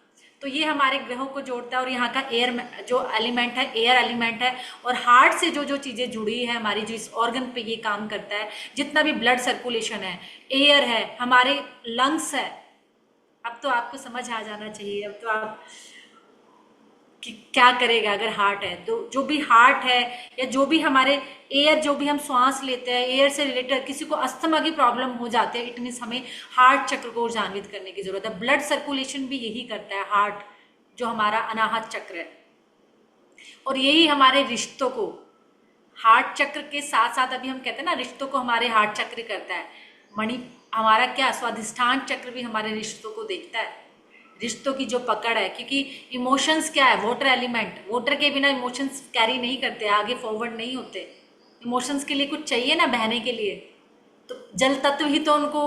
A: तो ये हमारे ग्रहों को जोड़ता है। और यहाँ का एयर जो एलिमेंट है, एयर एलिमेंट है। और हार्ट से जो जो चीजें जुड़ी है हमारी, जो इस ऑर्गन पे ये काम करता है, जितना भी ब्लड सर्कुलेशन है, एयर है, हमारे लंग्स है। अब तो आपको समझ आ जाना चाहिए, अब तो आप कि क्या करेगा अगर हार्ट है तो। जो भी हार्ट है या जो भी हमारे एयर, जो भी हम श्वास लेते हैं, एयर से रिलेटेड किसी को अस्थमा की प्रॉब्लम हो जाती है, इट मीन्स हमें हार्ट चक्र को ऊर्जान्वित करने की जरूरत है। ब्लड सर्कुलेशन भी यही करता है हार्ट, जो हमारा अनाहत चक्र है। और यही हमारे रिश्तों को, हार्ट चक्र के साथ साथ, अभी हम कहते हैं ना रिश्तों को हमारे हार्ट चक्र करता है। मणि हमारा क्या, स्वाधिष्ठान चक्र भी हमारे रिश्तों को देखता है, रिश्तों की जो पकड़ है। क्योंकि इमोशंस क्या है, वाटर एलिमेंट, वाटर के बिना इमोशंस कैरी नहीं करते, आगे फॉरवर्ड नहीं होते। इमोशंस के लिए कुछ चाहिए ना बहने के लिए, तो जल तत्व ही तो उनको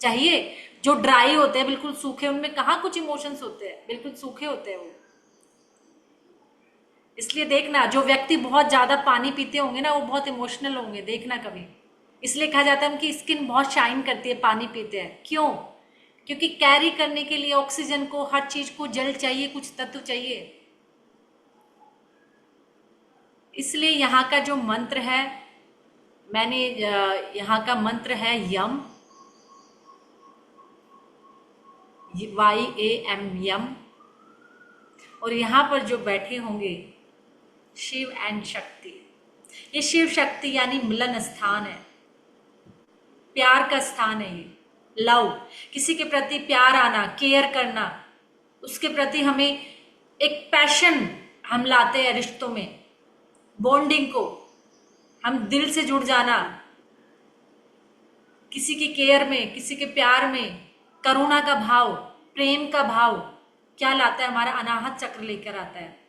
A: चाहिए। जो ड्राई होते हैं, बिल्कुल सूखे, उनमें कहाँ कुछ इमोशंस होते हैं, बिल्कुल सूखे होते हैं वो। इसलिए देखना, जो व्यक्ति बहुत ज्यादा पानी पीते होंगे ना, वो बहुत इमोशनल होंगे, देखना कभी। इसलिए कहा जाता है उनकी स्किन बहुत शाइन करती है पानी पीते हैं। क्यों? क्योंकि कैरी करने के लिए ऑक्सीजन को, हर चीज को जल चाहिए, कुछ तत्व चाहिए। इसलिए यहाँ का जो मंत्र है, मैंने यहाँ का मंत्र है यम, YAM, यम। और यहाँ पर जो बैठे होंगे शिव एंड शक्ति, ये शिव शक्ति यानी मिलन स्थान है, प्यार का स्थान है ये, लव, किसी के प्रति प्यार आना, केयर करना, उसके प्रति हमें एक पैशन हम लाते हैं रिश्तों में, बॉन्डिंग को, हम दिल से जुड़ जाना, किसी की केयर में, किसी के प्यार में, करुणा का भाव, प्रेम का भाव क्या लाता है, हमारा अनाहत चक्र लेकर आता है।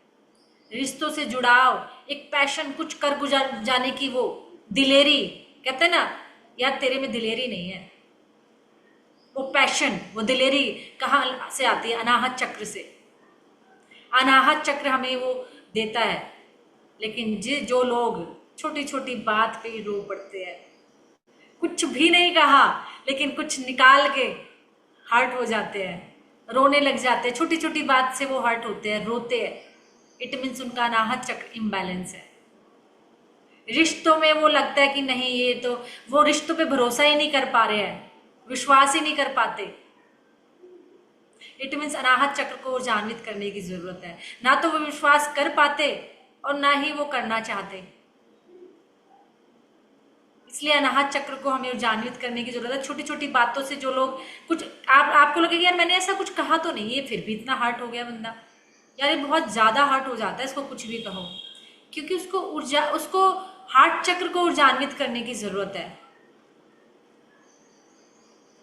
A: रिश्तों से जुड़ाव, एक पैशन, कुछ कर गुजर जाने की वो दिलेरी, कहते हैं ना यार तेरे में दिलेरी नहीं है, वो पैशन, वो दिलेरी कहाँ से आती है? अनाहत चक्र से। अनाहत चक्र हमें वो देता है। लेकिन जो लोग छोटी छोटी बात पे ही रो पड़ते हैं, कुछ भी नहीं कहा लेकिन कुछ निकाल के हर्ट हो जाते हैं, रोने लग जाते हैं, छोटी छोटी बात से वो हर्ट होते हैं, रोते हैं, इट मीन्स उनका अनाहत चक्र इम्बैलेंस है। रिश्तों में वो लगता है कि नहीं, ये तो वो रिश्तों पे भरोसा ही नहीं कर पा रहे हैं, विश्वास ही नहीं कर पाते। इट मीन्स अनाहत चक्र को ऊर्जान्वित करने की जरूरत है। ना तो वो विश्वास कर पाते और ना ही वो करना चाहते, इसलिए अनाहत चक्र को हमें ऊर्जान्वित करने की जरूरत है। छोटी छोटी बातों से जो लोग कुछ आपको लगेगा यार मैंने ऐसा कुछ कहा तो नहीं है, फिर भी इतना हर्ट हो गया बंदा, यार ये बहुत ज्यादा हर्ट हो जाता है, इसको कुछ भी कहो, क्योंकि उसको हार्ट चक्र को ऊर्जान्वित करने की जरूरत है।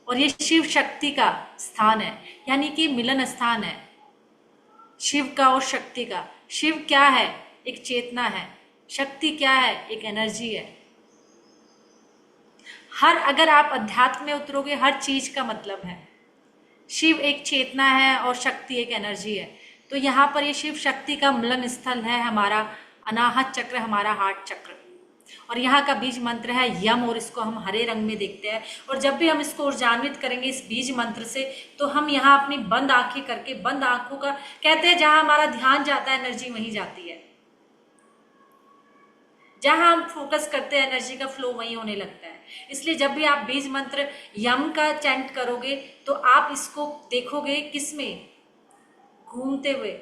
A: और ये शिव शक्ति का स्थान है, यानी कि मिलन स्थान है शिव का और शक्ति का। शिव क्या है? एक चेतना है। शक्ति क्या है? एक एनर्जी है। अगर आप अध्यात्म में उतरोगे, हर चीज का मतलब है। शिव एक चेतना है और शक्ति एक एनर्जी है। तो यहाँ पर ये शिव शक्ति का मिलन स्थल है हमारा अनाहत चक्र, हमारा हार्ट चक्र। और यहाँ का बीज मंत्र है यम, और इसको हम हरे रंग में देखते हैं। और जब भी हम इसको ऊर्जान्वित करेंगे इस बीज मंत्र से, तो हम यहाँ अपनी बंद आंखें करके, बंद आंखों का कहते हैं जहां हमारा ध्यान जाता है एनर्जी वहीं जाती है, जहां हम फोकस करते हैं एनर्जी का फ्लो वहीं होने लगता है। इसलिए जब भी आप बीज मंत्र यम का चैंट करोगे तो आप इसको देखोगे किसमें घूमते हुए।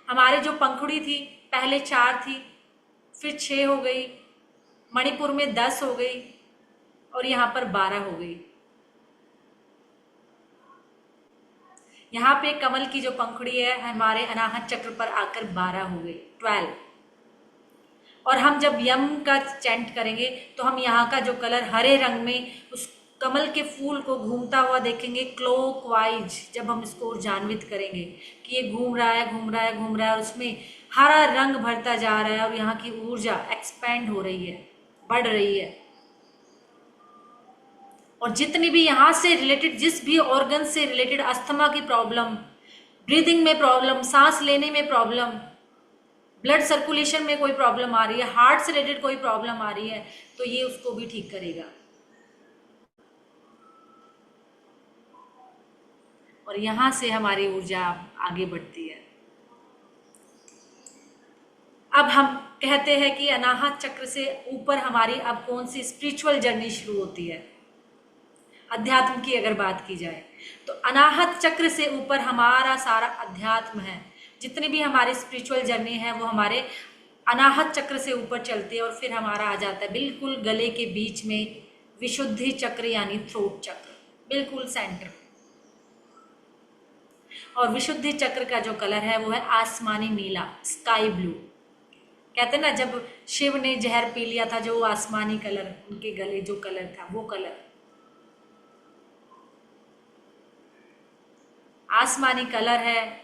A: हमारे जो पंखुड़ी थी पहले 4 थी, फिर 6 हो गई, मणिपुर में 10 हो गई और यहाँ पर 12 हो गई। यहाँ पे कमल की जो पंखुड़ी है हमारे अनाहत चक्र पर आकर 12 हो गई, 12। और हम जब यम का चैंट करेंगे तो हम यहाँ का जो कलर हरे रंग में उस कमल के फूल को घूमता हुआ देखेंगे क्लॉकवाइज। जब हम इसको ऊर्जान्वित करेंगे कि ये घूम रहा है, घूम रहा है, घूम रहा है, और उसमें हरा रंग भरता जा रहा है और यहाँ की ऊर्जा एक्सपेंड हो रही है, बढ़ रही है। और जितनी भी यहाँ से रिलेटेड, जिस भी ऑर्गन से रिलेटेड अस्थमा की प्रॉब्लम, ब्रीदिंग में प्रॉब्लम, सांस लेने में प्रॉब्लम, ब्लड सर्कुलेशन में कोई प्रॉब्लम आ रही है, हार्ट से रिलेटेड कोई प्रॉब्लम आ रही है, तो ये उसको भी ठीक करेगा। और यहां से हमारी ऊर्जा आगे बढ़ती है। अब हम कहते हैं कि अनाहत चक्र से ऊपर हमारी अब कौन सी स्पिरिचुअल जर्नी शुरू होती है। अध्यात्म की अगर बात की जाए तो अनाहत चक्र से ऊपर हमारा सारा अध्यात्म है। जितनी भी हमारी स्पिरिचुअल जर्नी है वो हमारे अनाहत चक्र से ऊपर चलती है, और फिर हमारा आ जाता है बिल्कुल गले के बीच में विशुद्धि चक्र, यानी थ्रोट चक्र, बिल्कुल सेंटर। और विशुद्धि चक्र का जो कलर है वो है आसमानी नीला, स्काई ब्लू। कहते हैं ना जब शिव ने जहर पी लिया था, जो आसमानी कलर, उनके गले जो कलर था वो कलर आसमानी कलर है।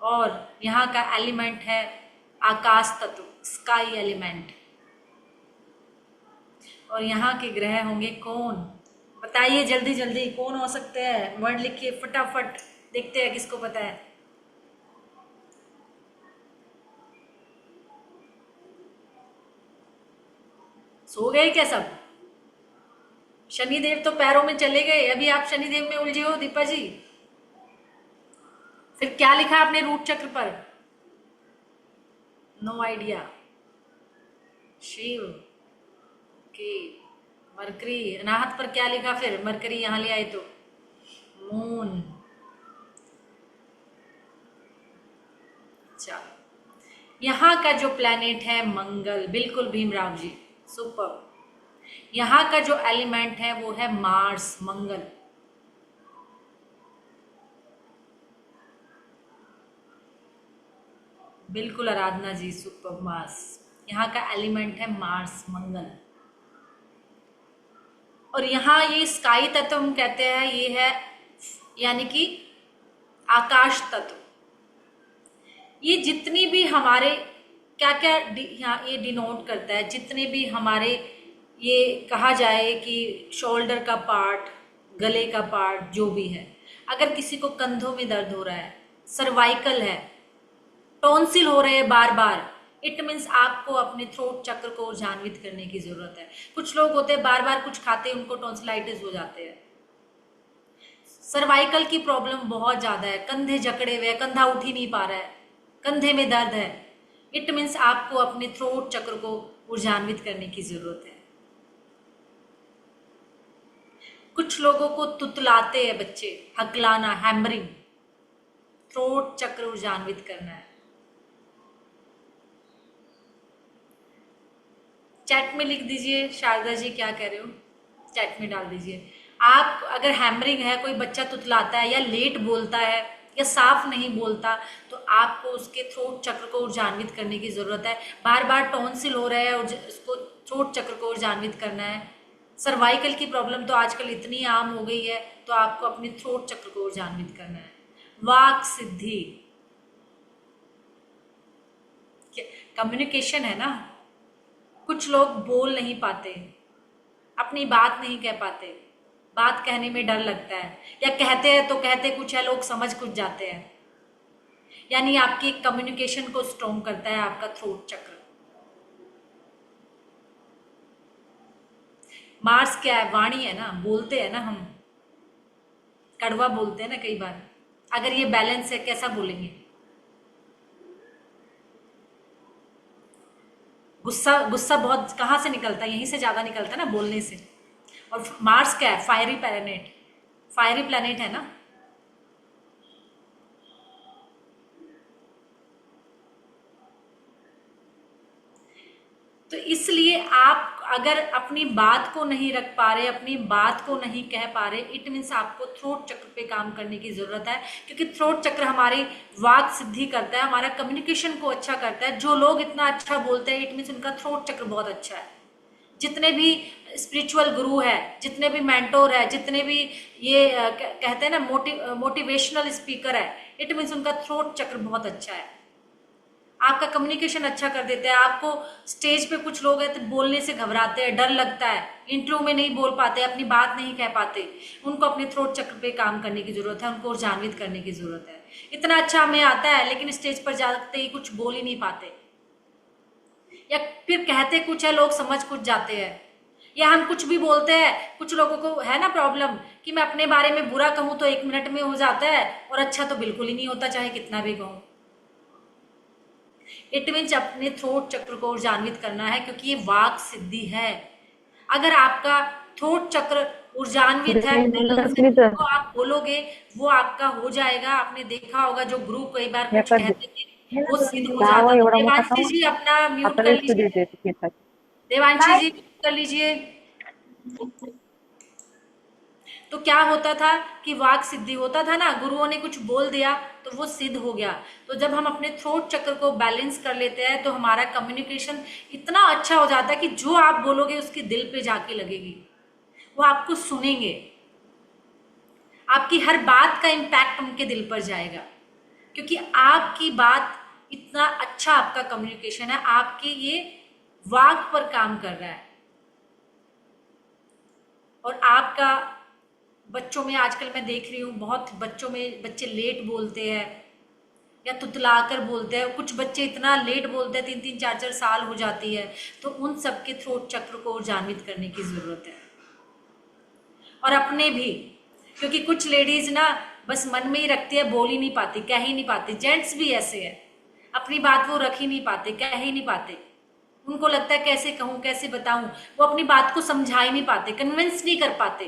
A: और यहाँ का एलिमेंट है आकाश तत्व, स्काई एलिमेंट। और यहाँ के ग्रह होंगे कौन? बताइए जल्दी जल्दी, कौन हो सकते हैं? वर्ड लिखिए फटाफट, देखते हैं किसको पता है। सो गए क्या सब? शनिदेव तो पैरों में चले गए, अभी आप शनिदेव में उलझे हो दीपा जी। फिर क्या लिखा आपने रूट चक्र पर? No idea. शिव की मरकरी, अनाहत पर क्या लिखा फिर? मरकरी यहाँ ले आए तो मून। चलो, यहाँ का जो प्लैनेट है मंगल, बिल्कुल भीमराव जी, सुपर। यहाँ का जो एलिमेंट है वो है मार्स, मंगल। बिल्कुल आराधना जी, सुपर, मार्स। यहाँ का एलिमेंट है मार्स, मंगल। और यहाँ ये स्काई तत्व हम कहते हैं, ये है यानी कि आकाश तत्व। ये जितनी भी हमारे क्या क्या यहाँ ये डिनोट करता है, जितने भी हमारे ये कहा जाए कि शोल्डर का पार्ट, गले का पार्ट, जो भी है, अगर किसी को कंधों में दर्द हो रहा है, सर्वाइकल है, टॉन्सिल हो रहे हैं बार बार, इट मीन्स आपको अपने थ्रोट चक्र को ऊर्जान्वित करने की जरूरत है। कुछ लोग होते हैं बार बार कुछ खाते हैं उनको टॉन्सिलाइटिस हो जाते हैं। सर्वाइकल की प्रॉब्लम बहुत ज्यादा है, कंधे जकड़े हुए, कंधा उठ ही नहीं पा रहा है, कंधे में दर्द है, इट मीन्स आपको अपने थ्रोट चक्र को ऊर्जान्वित करने की जरूरत है। कुछ लोगों को तुतलाते हैं बच्चे, हकलाना, हैमरिंग, थ्रोट चक्र ऊर्जान्वित करना है। चैट में लिख दीजिए शारदा जी क्या कह रहे हो, चैट में डाल दीजिए। आप अगर हैमरिंग है, कोई बच्चा तुतलाता है या लेट बोलता है या साफ नहीं बोलता, तो आपको उसके थ्रोट चक्र को ऊर्जान्वित करने की जरूरत है। बार बार टॉन्सिल हो रहा है और उसको थ्रोट चक्र को ऊर्जान्वित करना है। सर्वाइकल की प्रॉब्लम तो आजकल इतनी आम हो गई है, तो आपको अपने थ्रोट चक्र को ऊर्जान्वित करना है। वाक सिद्धि, कम्युनिकेशन है ना। कुछ लोग बोल नहीं पाते, अपनी बात नहीं कह पाते, बात कहने में डर लगता है, या कहते हैं तो कहते कुछ है, लोग समझ कुछ जाते हैं। यानी आपकी कम्युनिकेशन को स्ट्रॉन्ग करता है आपका थ्रोट चक्र। मार्स क्या है? वाणी है ना, बोलते हैं ना हम, कड़वा बोलते हैं ना कई बार। अगर ये बैलेंस है, कैसा बोलेंगे? गुस्सा, गुस्सा बहुत कहाँ से निकलता है? यहीं से ज्यादा निकलता है ना, बोलने से। और मार्स क्या है? फायरी प्लैनेट, फायरी प्लैनेट है ना। तो इसलिए आप अगर अपनी बात को नहीं रख पा रहे, अपनी बात को नहीं कह पा रहे, इट मीन्स आपको थ्रोट चक्र पे काम करने की जरूरत है। क्योंकि थ्रोट चक्र हमारी वाक सिद्धि करता है, हमारा कम्युनिकेशन को अच्छा करता है। जो लोग इतना अच्छा बोलते हैं, इट मीन्स उनका थ्रोट चक्र बहुत अच्छा है। जितने भी स्पिरिचुअल गुरु है, जितने भी मेंटोर है, जितने भी ये कहते हैं ना मोटिवेशनल स्पीकर है, इट मीन्स उनका थ्रोट चक्र बहुत अच्छा है। आपका कम्युनिकेशन अच्छा कर देते हैं। आपको स्टेज पे कुछ लोग हैं तो बोलने से घबराते हैं, डर लगता है, इंटरव्यू में नहीं बोल पाते, अपनी बात नहीं कह पाते, उनको अपने थ्रोट चक्र पे काम करने की जरूरत है, उनको ऊर्जान्वित करने की जरूरत है। इतना अच्छा हमें आता है लेकिन स्टेज पर जाते ही कुछ बोल ही नहीं पाते, या फिर कहते कुछ है, लोग समझ कुछ जाते हैं। या हम कुछ भी बोलते हैं, कुछ लोगों को है ना प्रॉब्लम कि मैं अपने बारे में बुरा कहूं तो 1 मिनट में हो जाता है, और अच्छा तो बिल्कुल ही नहीं होता, चाहे कितना भी कहूं। इट मीन्स अपने थ्रोट चक्र को ऊर्जान्वित करना है, क्योंकि ये वाक सिद्धि है। अगर आपका थ्रोट चक्र ऊर्जान्वित है, तो आप बोलोगे वो आपका हो जाएगा। आपने देखा होगा जो गुरु कई बार कुछ कहते थे वो सिद्ध हो जाता था। देवांशी जी अपना म्यूट कर लीजिए, देवांशी जी म्यूट कर लीजिए। तो क्या होता था कि वाक सिद्धि होता था ना, गुरुओं ने कुछ बोल दिया तो वो सिद्ध हो गया। तो जब हम अपने थ्रोट चक्र को बैलेंस कर लेते हैं तो हमारा कम्युनिकेशन इतना अच्छा हो जाता है कि जो आप बोलोगे उसके दिल पे जाके लगेगी, वो आपको सुनेंगे, आपकी हर बात का इम्पैक्ट उनके दिल पर जाएगा, क्योंकि आपकी बात इतना अच्छा, आपका कम्युनिकेशन है, आपके ये वाक पर काम कर रहा है। और आपका बच्चों में आजकल मैं देख रही हूँ, बहुत बच्चों में बच्चे लेट बोलते हैं या तुतलाकर बोलते हैं। कुछ बच्चे इतना लेट बोलते हैं, 3-3 4-4 साल हो जाती है। तो उन सबके थ्रोट चक्र को ऊर्जान्वित करने की जरूरत है। और अपने भी, क्योंकि कुछ लेडीज ना बस मन में ही रखती है, बोल ही नहीं पाती, कह ही नहीं पाती। जेंट्स भी ऐसे है, अपनी बात वो रख ही नहीं पाते, कह ही नहीं पाते। उनको लगता है कैसे कहूं, कैसे बताऊं, वो अपनी बात को समझा ही नहीं पाते, कन्विंस नहीं कर पाते।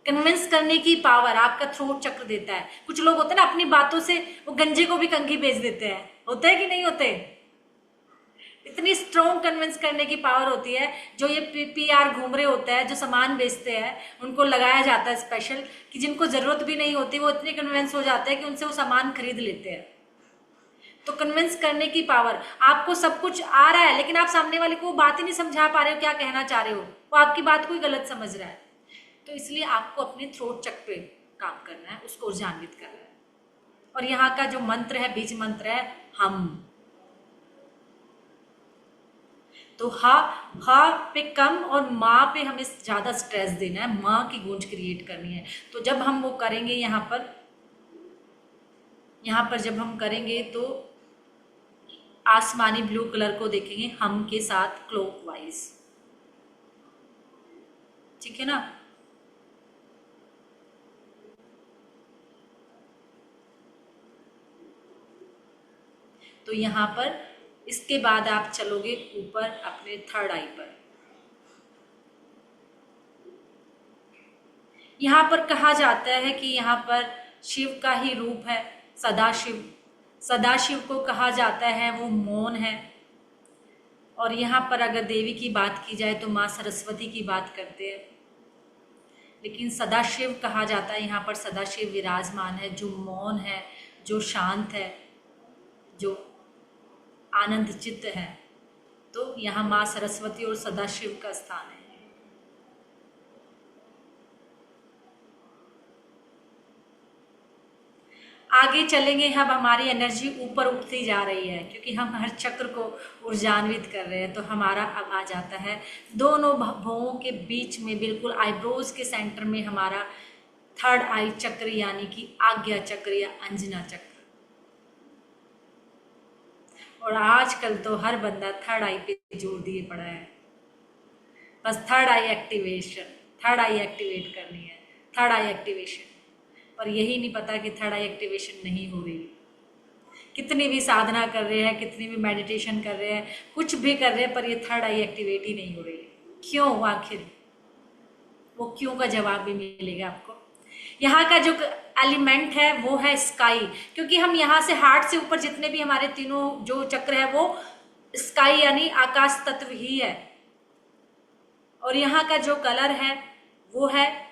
A: कन्विंस करने की पावर आपका थ्रोट चक्र देता है। कुछ लोग होते हैं ना, अपनी बातों से वो गंजे को भी कंघी बेच देते हैं, होता है कि नहीं होते? इतनी स्ट्रॉन्ग कन्विंस करने की पावर होती है। जो ये पीआर घूम रहे होते हैं, जो सामान बेचते हैं, उनको लगाया जाता है स्पेशल, कि जिनको जरूरत भी नहीं होती वो इतने कन्विंस हो जाते हैं कि उनसे वो सामान खरीद लेते हैं। तो कन्विंस करने की पावर, आपको सब कुछ आ रहा है लेकिन आप सामने वाले को वो बात ही नहीं समझा पा रहे हो, क्या कहना चाह रहे हो, वो आपकी बात को ही गलत समझ रहा है। तो इसलिए आपको अपने थ्रोट चक्र पे काम करना है, उसको ऊर्जान्वित करना है। और यहाँ का जो मंत्र है, बीज मंत्र है हम। तो हा पे कम और माँ पे हमें ज्यादा स्ट्रेस देना है, माँ की गूंज क्रिएट करनी है। तो जब हम वो करेंगे यहाँ पर जब हम करेंगे तो आसमानी ब्लू कलर को देखेंगे हम के साथ क्लॉकवाइज, ठीक है ना। तो यहाँ पर इसके बाद आप चलोगे ऊपर अपने थर्ड आई पर। यहाँ पर कहा जाता है कि यहाँ पर शिव का ही रूप है, सदाशिव। सदाशिव को कहा जाता है वो मौन है। और यहाँ पर अगर देवी की बात की जाए तो माँ सरस्वती की बात करते हैं, लेकिन सदाशिव कहा जाता है, यहाँ पर सदाशिव विराजमान है, जो मौन है, जो शांत है, जो आनंद चित्त है। तो यहाँ माँ सरस्वती और सदाशिव का स्थान है। आगे चलेंगे, अब हमारी एनर्जी ऊपर उठती जा रही है क्योंकि हम हर चक्र को ऊर्जान्वित कर रहे हैं। तो हमारा अब आ जाता है दोनों भुवों के बीच में, बिल्कुल आईब्रोज के सेंटर में हमारा थर्ड आई चक्र, यानी कि आज्ञा चक्र या अंजना चक्र। और आजकल तो हर बंदा थर्ड आई पे जोर दिए पड़ा है, बस थर्ड आई एक्टिवेशन, थर्ड आई एक्टिवेट करनी है, थर्ड आई एक्टिवेशन। पर यही नहीं पता कि थर्ड आई एक्टिवेशन नहीं हो रही। कितनी भी साधना कर रहे हैं, कितनी भी मेडिटेशन कर रहे हैं, कुछ भी कर रहे हैं, पर ये थर्ड आई एक्टिवेट ही नहीं हो रही। क्यों? आखिर वो क्यों का जवाब भी मिलेगा आपको। यहाँ का जो एलिमेंट है वो है स्काई, क्योंकि हम यहाँ से हार्ट से ऊपर जितने भी हमारे तीनों जो चक्र है वो स्काई यानी आकाश तत्व ही है। और यहाँ का जो कलर है वो है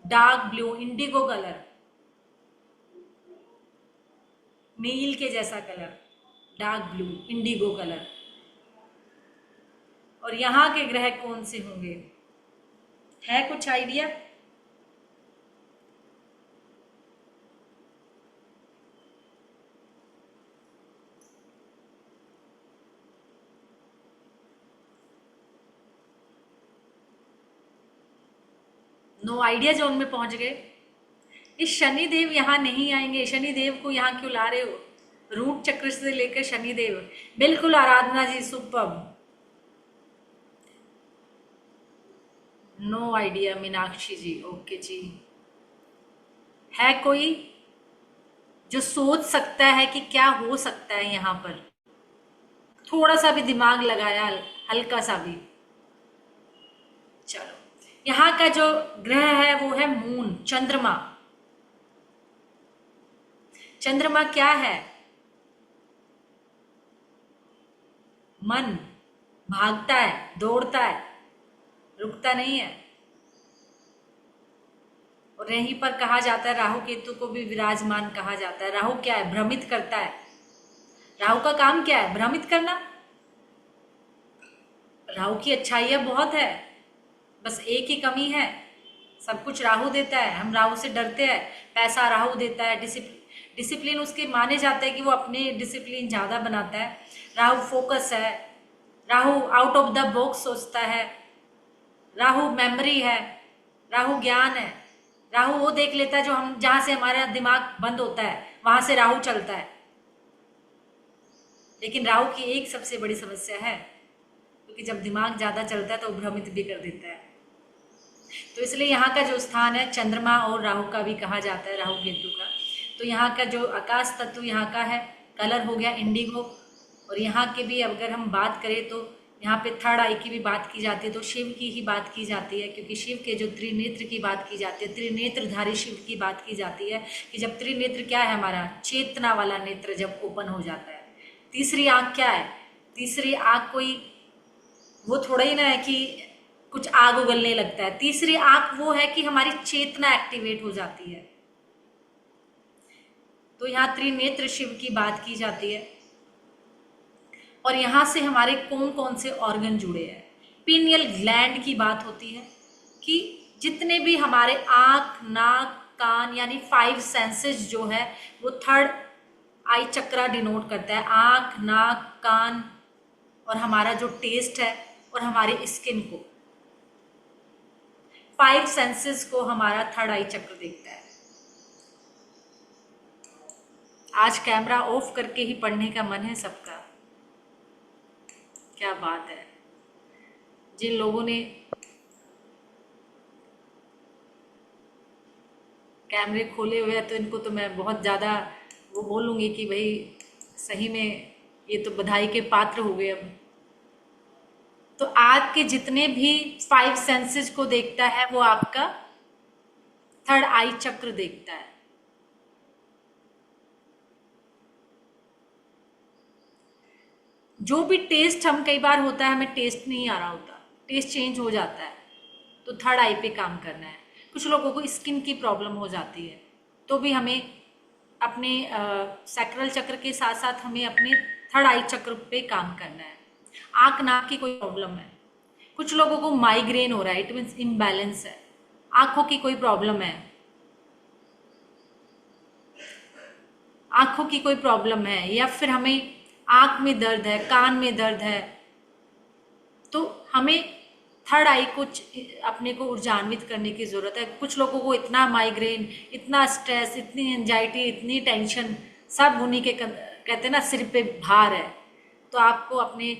A: डार्क ब्लू, इंडिगो कलर, नील के जैसा colour, dark blue, Indigo colour. और यहाँ के ग्रह कौन से होंगे, है कुछ आइडिया? नो आइडिया जोन में पहुंच गए। इस शनिदेव यहाँ नहीं आएंगे, शनिदेव को यहाँ क्यों ला रहे हो? रूट चक्र से लेकर शनिदेव, बिल्कुल आराधना जी, सुपर्ब। नो आइडिया मीनाक्षी जी, ओके जी। है कोई जो सोच सकता है कि क्या हो सकता है यहाँ पर? थोड़ा सा भी दिमाग लगाया, हल्का सा भी। चलो, यहाँ का जो ग्रह है वो है मून, चंद्रमा। चंद्रमा क्या है? मन भागता है, दौड़ता है, रुकता नहीं है। और यहीं पर कहा जाता है, राहु केतु को भी विराजमान कहा जाता है। राहु क्या है? भ्रमित करता है। राहु का काम क्या है? भ्रमित करना। राहु की अच्छाइयां बहुत है, बस एक ही कमी है, सब कुछ राहु देता है, हम राहु से डरते हैं। पैसा राहु देता है, डिसिप्लिन उसके माने जाते हैं कि वो अपने डिसिप्लिन ज्यादा बनाता है। राहु फोकस है, Rahu out of the box सोचता है, राहु मेमोरी है, राहु ज्ञान है। राहु वो देख लेता है जो हम, जहां से हमारा दिमाग बंद होता है वहां से राहु चलता है। लेकिन राहु की एक सबसे बड़ी समस्या है, क्योंकि जब दिमाग ज्यादा चलता है तो भ्रमित भी कर देता है। तो इसलिए यहाँ का जो स्थान है चंद्रमा और राहु का भी कहा जाता है, राहु केतु का। तो यहाँ का जो आकाश तत्व यहाँ का है कलर हो गया इंडिगो। और यहाँ के भी अगर हम बात करें तो यहाँ पे थर्ड आई की भी बात की जाती है, तो शिव की ही बात की जाती है, क्योंकि शिव के जो त्रिनेत्र की बात की जाती है, त्रिनेत्रधारी शिव की बात की जाती है कि जब त्रिनेत्र क्या है, हमारा चेतना वाला नेत्र जब ओपन हो जाता है। तीसरी आंख क्या है, तीसरी आंख कोई वो थोड़ा ही ना है कि कुछ आग उगलने लगता है, तीसरी आंख वो है कि हमारी चेतना एक्टिवेट हो जाती है। तो यहाँ त्रिनेत्र शिव की बात की जाती है। और यहाँ से हमारे कौन कौन से ऑर्गन जुड़े हैं, पीनियल ग्लैंड की बात होती है कि जितने भी हमारे आंख, नाक, कान यानी 5 सेंसेस जो है वो थर्ड आई चक्रा डिनोट करता है। आंख, नाक, कान और हमारा जो टेस्ट है और हमारी स्किन को, 5 सेंसेस को हमारा थर्ड आई चक्र देखता है। आज कैमरा ऑफ करके ही पढ़ने का मन है सबका, क्या बात है। जिन लोगों ने कैमरे खोले हुए हैं तो इनको तो मैं बहुत ज़्यादा वो बोलूँगी कि भाई सही में ये तो बधाई के पात्र हो गए। अब तो आज के जितने भी 5 सेंसेस को देखता है वो आपका थर्ड आई चक्र देखता है। जो भी टेस्ट हम कई बार होता है हमें टेस्ट नहीं आ रहा होता, टेस्ट चेंज हो जाता है, तो थर्ड आई पे काम करना है। कुछ लोगों को स्किन की प्रॉब्लम हो जाती है तो भी हमें अपने सैक्रल चक्र के साथ साथ हमें अपने थर्ड आई चक्र पे काम करना है। आंख नाक की कोई प्रॉब्लम है, कुछ लोगों को माइग्रेन हो रहा है, इट मीन्स इम्बैलेंस है। आंखों की कोई प्रॉब्लम है, आंखों की कोई प्रॉब्लम है, या फिर हमें आंख में दर्द है, कान में दर्द है, तो हमें थर्ड आई को अपने को ऊर्जान्वित करने की ज़रूरत है। कुछ लोगों को इतना माइग्रेन, इतना स्ट्रेस, इतनी एंजाइटी, इतनी टेंशन, सब उन्हीं के कहते हैं ना सिर पे भार है, तो आपको अपने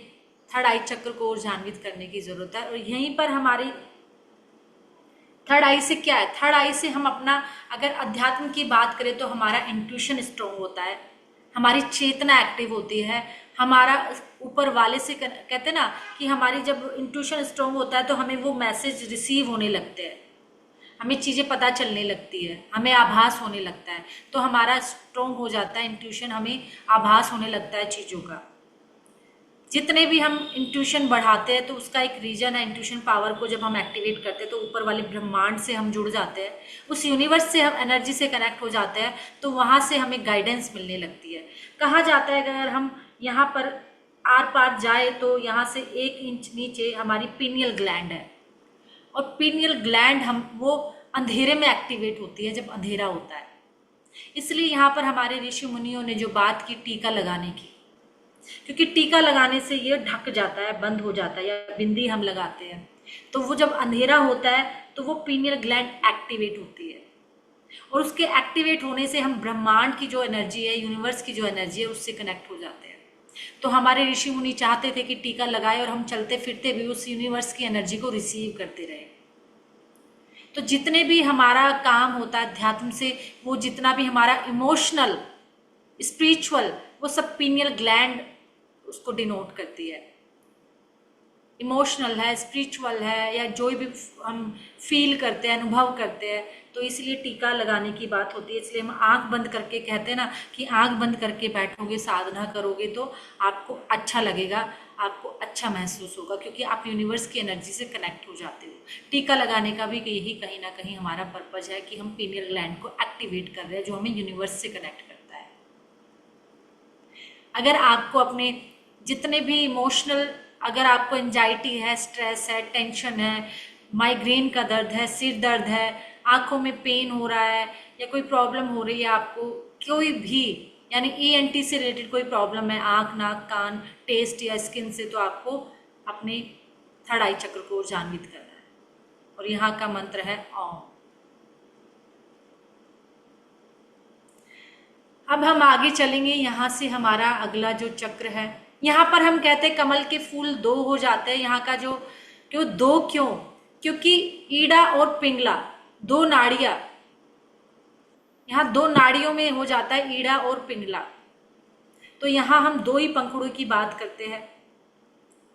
A: थर्ड आई चक्र को ऊर्जान्वित करने की ज़रूरत है। और यहीं पर हमारी थर्ड आई से क्या है, थर्ड आई से हम अपना अगर अध्यात्म की बात करें तो हमारा इंट्यूशन स्ट्रॉन्ग होता है, हमारी चेतना एक्टिव होती है, हमारा ऊपर वाले से कहते हैं ना कि हमारी जब इंट्यूशन स्ट्रॉन्ग होता है तो हमें वो मैसेज रिसीव होने लगते हैं, हमें चीज़ें पता चलने लगती है, हमें आभास होने लगता है, तो हमारा स्ट्रॉन्ग हो जाता है इंट्यूशन, हमें आभास होने लगता है चीज़ों का। जितने भी हम इंट्यूशन बढ़ाते हैं तो उसका एक रीजन है, इंट्यूशन पावर को जब हम एक्टिवेट करते हैं तो ऊपर वाले ब्रह्मांड से हम जुड़ जाते हैं, उस यूनिवर्स से हम एनर्जी से कनेक्ट हो जाते हैं, तो वहाँ से हमें गाइडेंस मिलने लगती है। कहा जाता है कि अगर हम यहाँ पर आर पार जाए तो यहाँ से 1 इंच नीचे हमारी पीनियल ग्लैंड है, और पीनियल ग्लैंड हम वो अंधेरे में एक्टिवेट होती है जब अंधेरा होता है। इसलिए यहाँ पर हमारे ऋषि मुनियों ने जो बात की टीका लगाने की, क्योंकि टीका लगाने से ये ढक जाता है, बंद हो जाता है, या बिंदी हम लगाते हैं तो वो जब अंधेरा होता है तो वो पीनियल ग्लैंड एक्टिवेट होती है, और उसके एक्टिवेट होने से हम ब्रह्मांड की जो एनर्जी है, यूनिवर्स की जो एनर्जी है, उससे कनेक्ट हो जाते हैं। तो हमारे ऋषि मुनि चाहते थे कि टीका लगाए और हम चलते फिरते भी उस यूनिवर्स की एनर्जी को रिसीव करते रहे। तो जितने भी हमारा काम होता है अध्यात्म से, वो जितना भी हमारा इमोशनल, स्पिरिचुअल, वो सब पीनियल ग्लैंड उसको डिनोट करती है। इमोशनल है, स्पिरिचुअल है, या जो भी हम फील करते हैं, अनुभव करते हैं, तो इसलिए टीका लगाने की बात होती है। इसलिए हम आंख बंद करके कहते हैं ना कि आंख बंद करके बैठोगे, साधना करोगे तो आपको अच्छा लगेगा, आपको अच्छा महसूस होगा, क्योंकि आप यूनिवर्स की एनर्जी से कनेक्ट हो जाते हो। टीका लगाने का भी यही कहीं ना कहीं हमारा पर्पज है कि हम पीनियल ग्लैंड को एक्टिवेट कर रहे हैं, जो हमें यूनिवर्स से कनेक्ट करता है। अगर आपको अपने जितने भी इमोशनल, अगर आपको एंजाइटी है, स्ट्रेस है, टेंशन है, माइग्रेन का दर्द है, सिर दर्द है, आंखों में पेन हो रहा है, या कोई प्रॉब्लम हो रही है आपको, कोई भी यानी ईएनटी से रिलेटेड कोई प्रॉब्लम है, आंख, नाक, कान, टेस्ट या स्किन से, तो आपको अपने थर्ड आई चक्र को ऊर्जान्वित करना है। और यहाँ का मंत्र है ओम। अब हम आगे चलेंगे। यहाँ से हमारा अगला जो चक्र है, यहाँ पर हम कहते हैं कमल के फूल 2 हो जाते हैं। यहाँ का जो क्यों 2 क्यों, क्योंकि ईड़ा और पिंगला 2 नाड़ियाँ, यहाँ 2 नाड़ियों में हो जाता है ईड़ा और पिंगला। तो यहाँ हम दो ही पंखुड़ों की बात करते हैं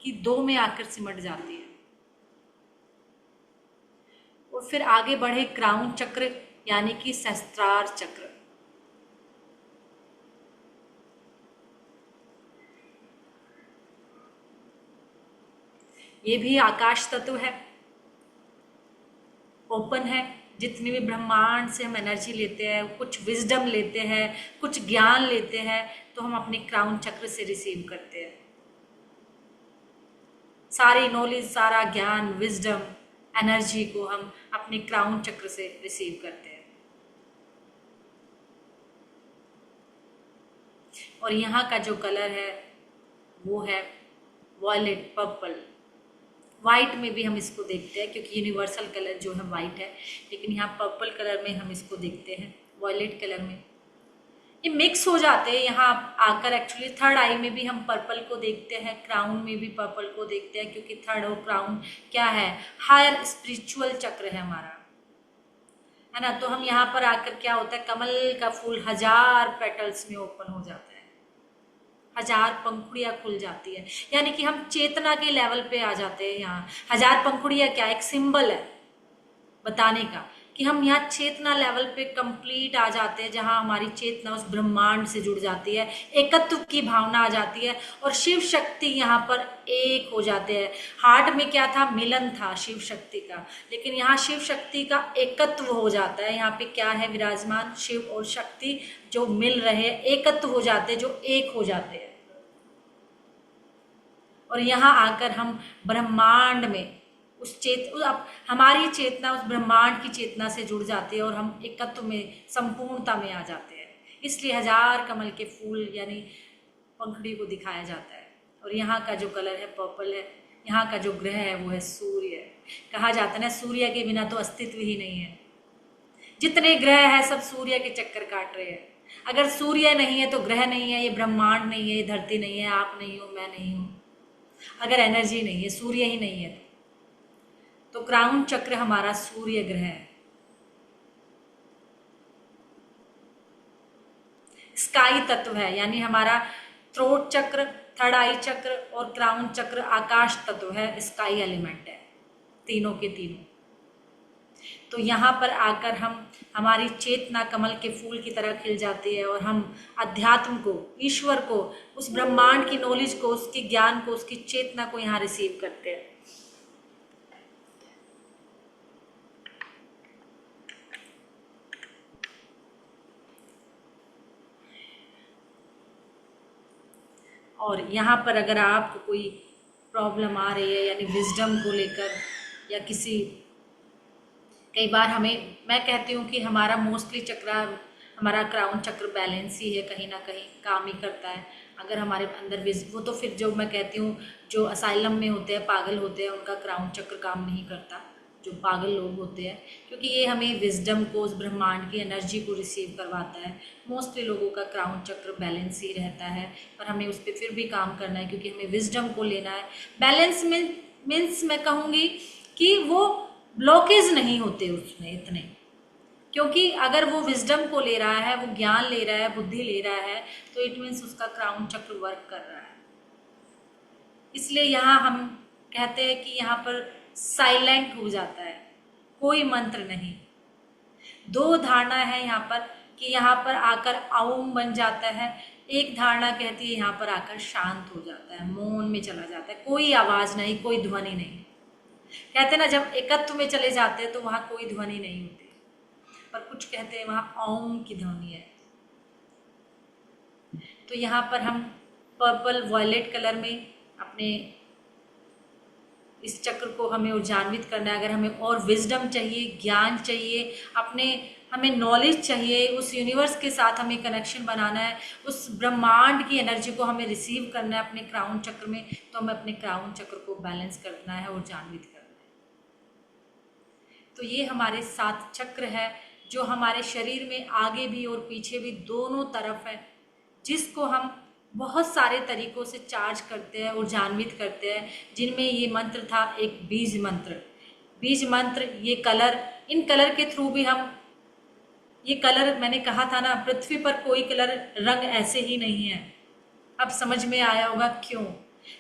A: कि दो में आकर सिमट जाती है। और फिर आगे बढ़े क्राउन चक्र यानी कि सहस्त्रार चक्र। ये भी आकाश तत्व है, ओपन है। जितनी भी ब्रह्मांड से हम एनर्जी लेते हैं, कुछ विजडम लेते हैं, कुछ ज्ञान लेते हैं, तो हम अपने क्राउन चक्र से रिसीव करते हैं। सारी नॉलेज, सारा ज्ञान, विजडम, एनर्जी को हम अपने क्राउन चक्र से रिसीव करते हैं। और यहाँ का जो कलर है वो है वॉयलेट पर्पल। वाइट में भी हम इसको देखते हैं क्योंकि यूनिवर्सल कलर जो है वाइट है, लेकिन यहाँ पर्पल कलर में हम इसको देखते हैं, वॉयलेट कलर में। ये मिक्स हो जाते हैं यहाँ आकर। एक्चुअली थर्ड आई में भी हम पर्पल को देखते हैं, क्राउन में भी पर्पल को देखते हैं, क्योंकि थर्ड और क्राउन क्या है, हायर स्पिरिचुअल चक्र है हमारा, है ना। तो हम यहाँ पर आकर क्या होता है, कमल का फूल 1000 पेटल्स में ओपन हो जाता है, 1000 पंखुड़ियाँ खुल जाती है, यानी कि हम चेतना के लेवल पे आ जाते हैं। यहाँ 1000 पंखुड़ियाँ क्या, एक सिंबल है बताने का कि हम यहाँ चेतना लेवल पे कंप्लीट आ जाते हैं, जहाँ हमारी चेतना उस ब्रह्मांड से जुड़ जाती है, एकत्व की भावना आ जाती है और शिव शक्ति यहाँ पर एक हो जाते हैं। हार्ट में क्या था, मिलन था शिव शक्ति का, लेकिन यहाँ शिव शक्ति का एकत्व हो जाता है। यहाँ पे क्या है विराजमान, शिव और शक्ति जो मिल रहे हैं, एकत्व हो जाते हैं, जो एक हो जाते हैं। और यहाँ आकर हम ब्रह्मांड में अब हमारी चेतना उस ब्रह्मांड की चेतना से जुड़ जाती है और हम एकत्व में, संपूर्णता में आ जाते हैं। इसलिए 1000 कमल के फूल यानी पंखुड़ी को दिखाया जाता है। और यहाँ का जो कलर है पर्पल है। यहाँ का जो ग्रह है वो है सूर्य। कहा जाता है ना, सूर्य के बिना तो अस्तित्व ही नहीं है। जितने ग्रह है सब सूर्य के चक्कर काट रहे हैं। अगर सूर्य नहीं है तो ग्रह नहीं है, ये ब्रह्मांड नहीं है, ये धरती नहीं है, आप नहीं हो, मैं नहीं हूँ। अगर एनर्जी नहीं है, सूर्य ही नहीं है, तो क्राउन चक्र हमारा सूर्य ग्रह है। स्काई तत्व है, यानी हमारा थ्रोट चक्र, थर्ड आई चक्र और क्राउन चक्र आकाश तत्व है, स्काई एलिमेंट है, तीनों के तीनों। तो यहाँ पर आकर हम, हमारी चेतना कमल के फूल की तरह खिल जाती है और हम अध्यात्म को, ईश्वर को, उस ब्रह्मांड की नॉलेज को, उसके ज्ञान को, उसकी चेतना को यहाँ रिसीव करते हैं। और यहाँ पर अगर आपको कोई प्रॉब्लम आ रही है, यानी विजडम को लेकर, या किसी, कई बार मैं कहती हूँ कि हमारा मोस्टली चक्र, हमारा क्राउन चक्र बैलेंस ही है, कहीं ना कहीं काम ही करता है। अगर हमारे अंदर वो तो फिर जो मैं कहती हूँ जो असाइलम में होते हैं, पागल होते हैं, उनका क्राउन चक्र काम नहीं करता, जो पागल लोग होते हैं, क्योंकि ये हमें विजडम को, उस ब्रह्मांड की एनर्जी को रिसीव करवाता है। मोस्टली लोगों का क्राउन चक्र बैलेंस ही रहता है, पर हमें उस पर फिर भी काम करना है, क्योंकि हमें विजडम को लेना है। बैलेंस में मीन्स मैं कहूँगी कि वो ब्लॉकेज नहीं होते उसमें इतने, क्योंकि अगर वो विजडम को ले रहा है, वो ज्ञान ले रहा है, बुद्धि ले रहा है, तो इट मीन्स उसका क्राउन चक्र वर्क कर रहा है। इसलिए यहाँ हम कहते हैं कि यहाँ पर साइलेंट हो जाता है, कोई मंत्र नहीं। दो धारणा है यहाँ पर कि यहाँ पर आकर ओम बन जाता है, एक धारणा कहती है यहाँ पर आकर शांत हो जाता है, मौन में चला जाता है, कोई आवाज नहीं, कोई ध्वनि नहीं। कहते हैं ना, जब एकत्व में चले जाते हैं तो वहां कोई ध्वनि नहीं होती, पर कुछ कहते हैं वहां ओम की ध्वनि है। तो यहाँ पर हम पर्पल वॉयलेट कलर में अपने इस चक्र को हमें ऊर्जान्वित करना है। अगर हमें और विजडम चाहिए, ज्ञान चाहिए, हमें नॉलेज चाहिए, उस यूनिवर्स के साथ हमें कनेक्शन बनाना है, उस ब्रह्मांड की एनर्जी को हमें रिसीव करना है अपने क्राउन चक्र में, तो हमें अपने क्राउन चक्र को बैलेंस करना है, ऊर्जान्वित करना है। तो ये हमारे 7 चक्र है जो हमारे शरीर में आगे भी और पीछे भी दोनों तरफ है, जिसको हम बहुत सारे तरीकों से चार्ज करते हैं, ऊर्जान्वित करते हैं, जिनमें ये मंत्र था एक बीज मंत्र। बीज मंत्र, ये कलर, इन कलर के थ्रू भी हम, ये कलर मैंने कहा था ना, पृथ्वी पर कोई कलर रंग ऐसे ही नहीं है, अब समझ में आया होगा क्यों,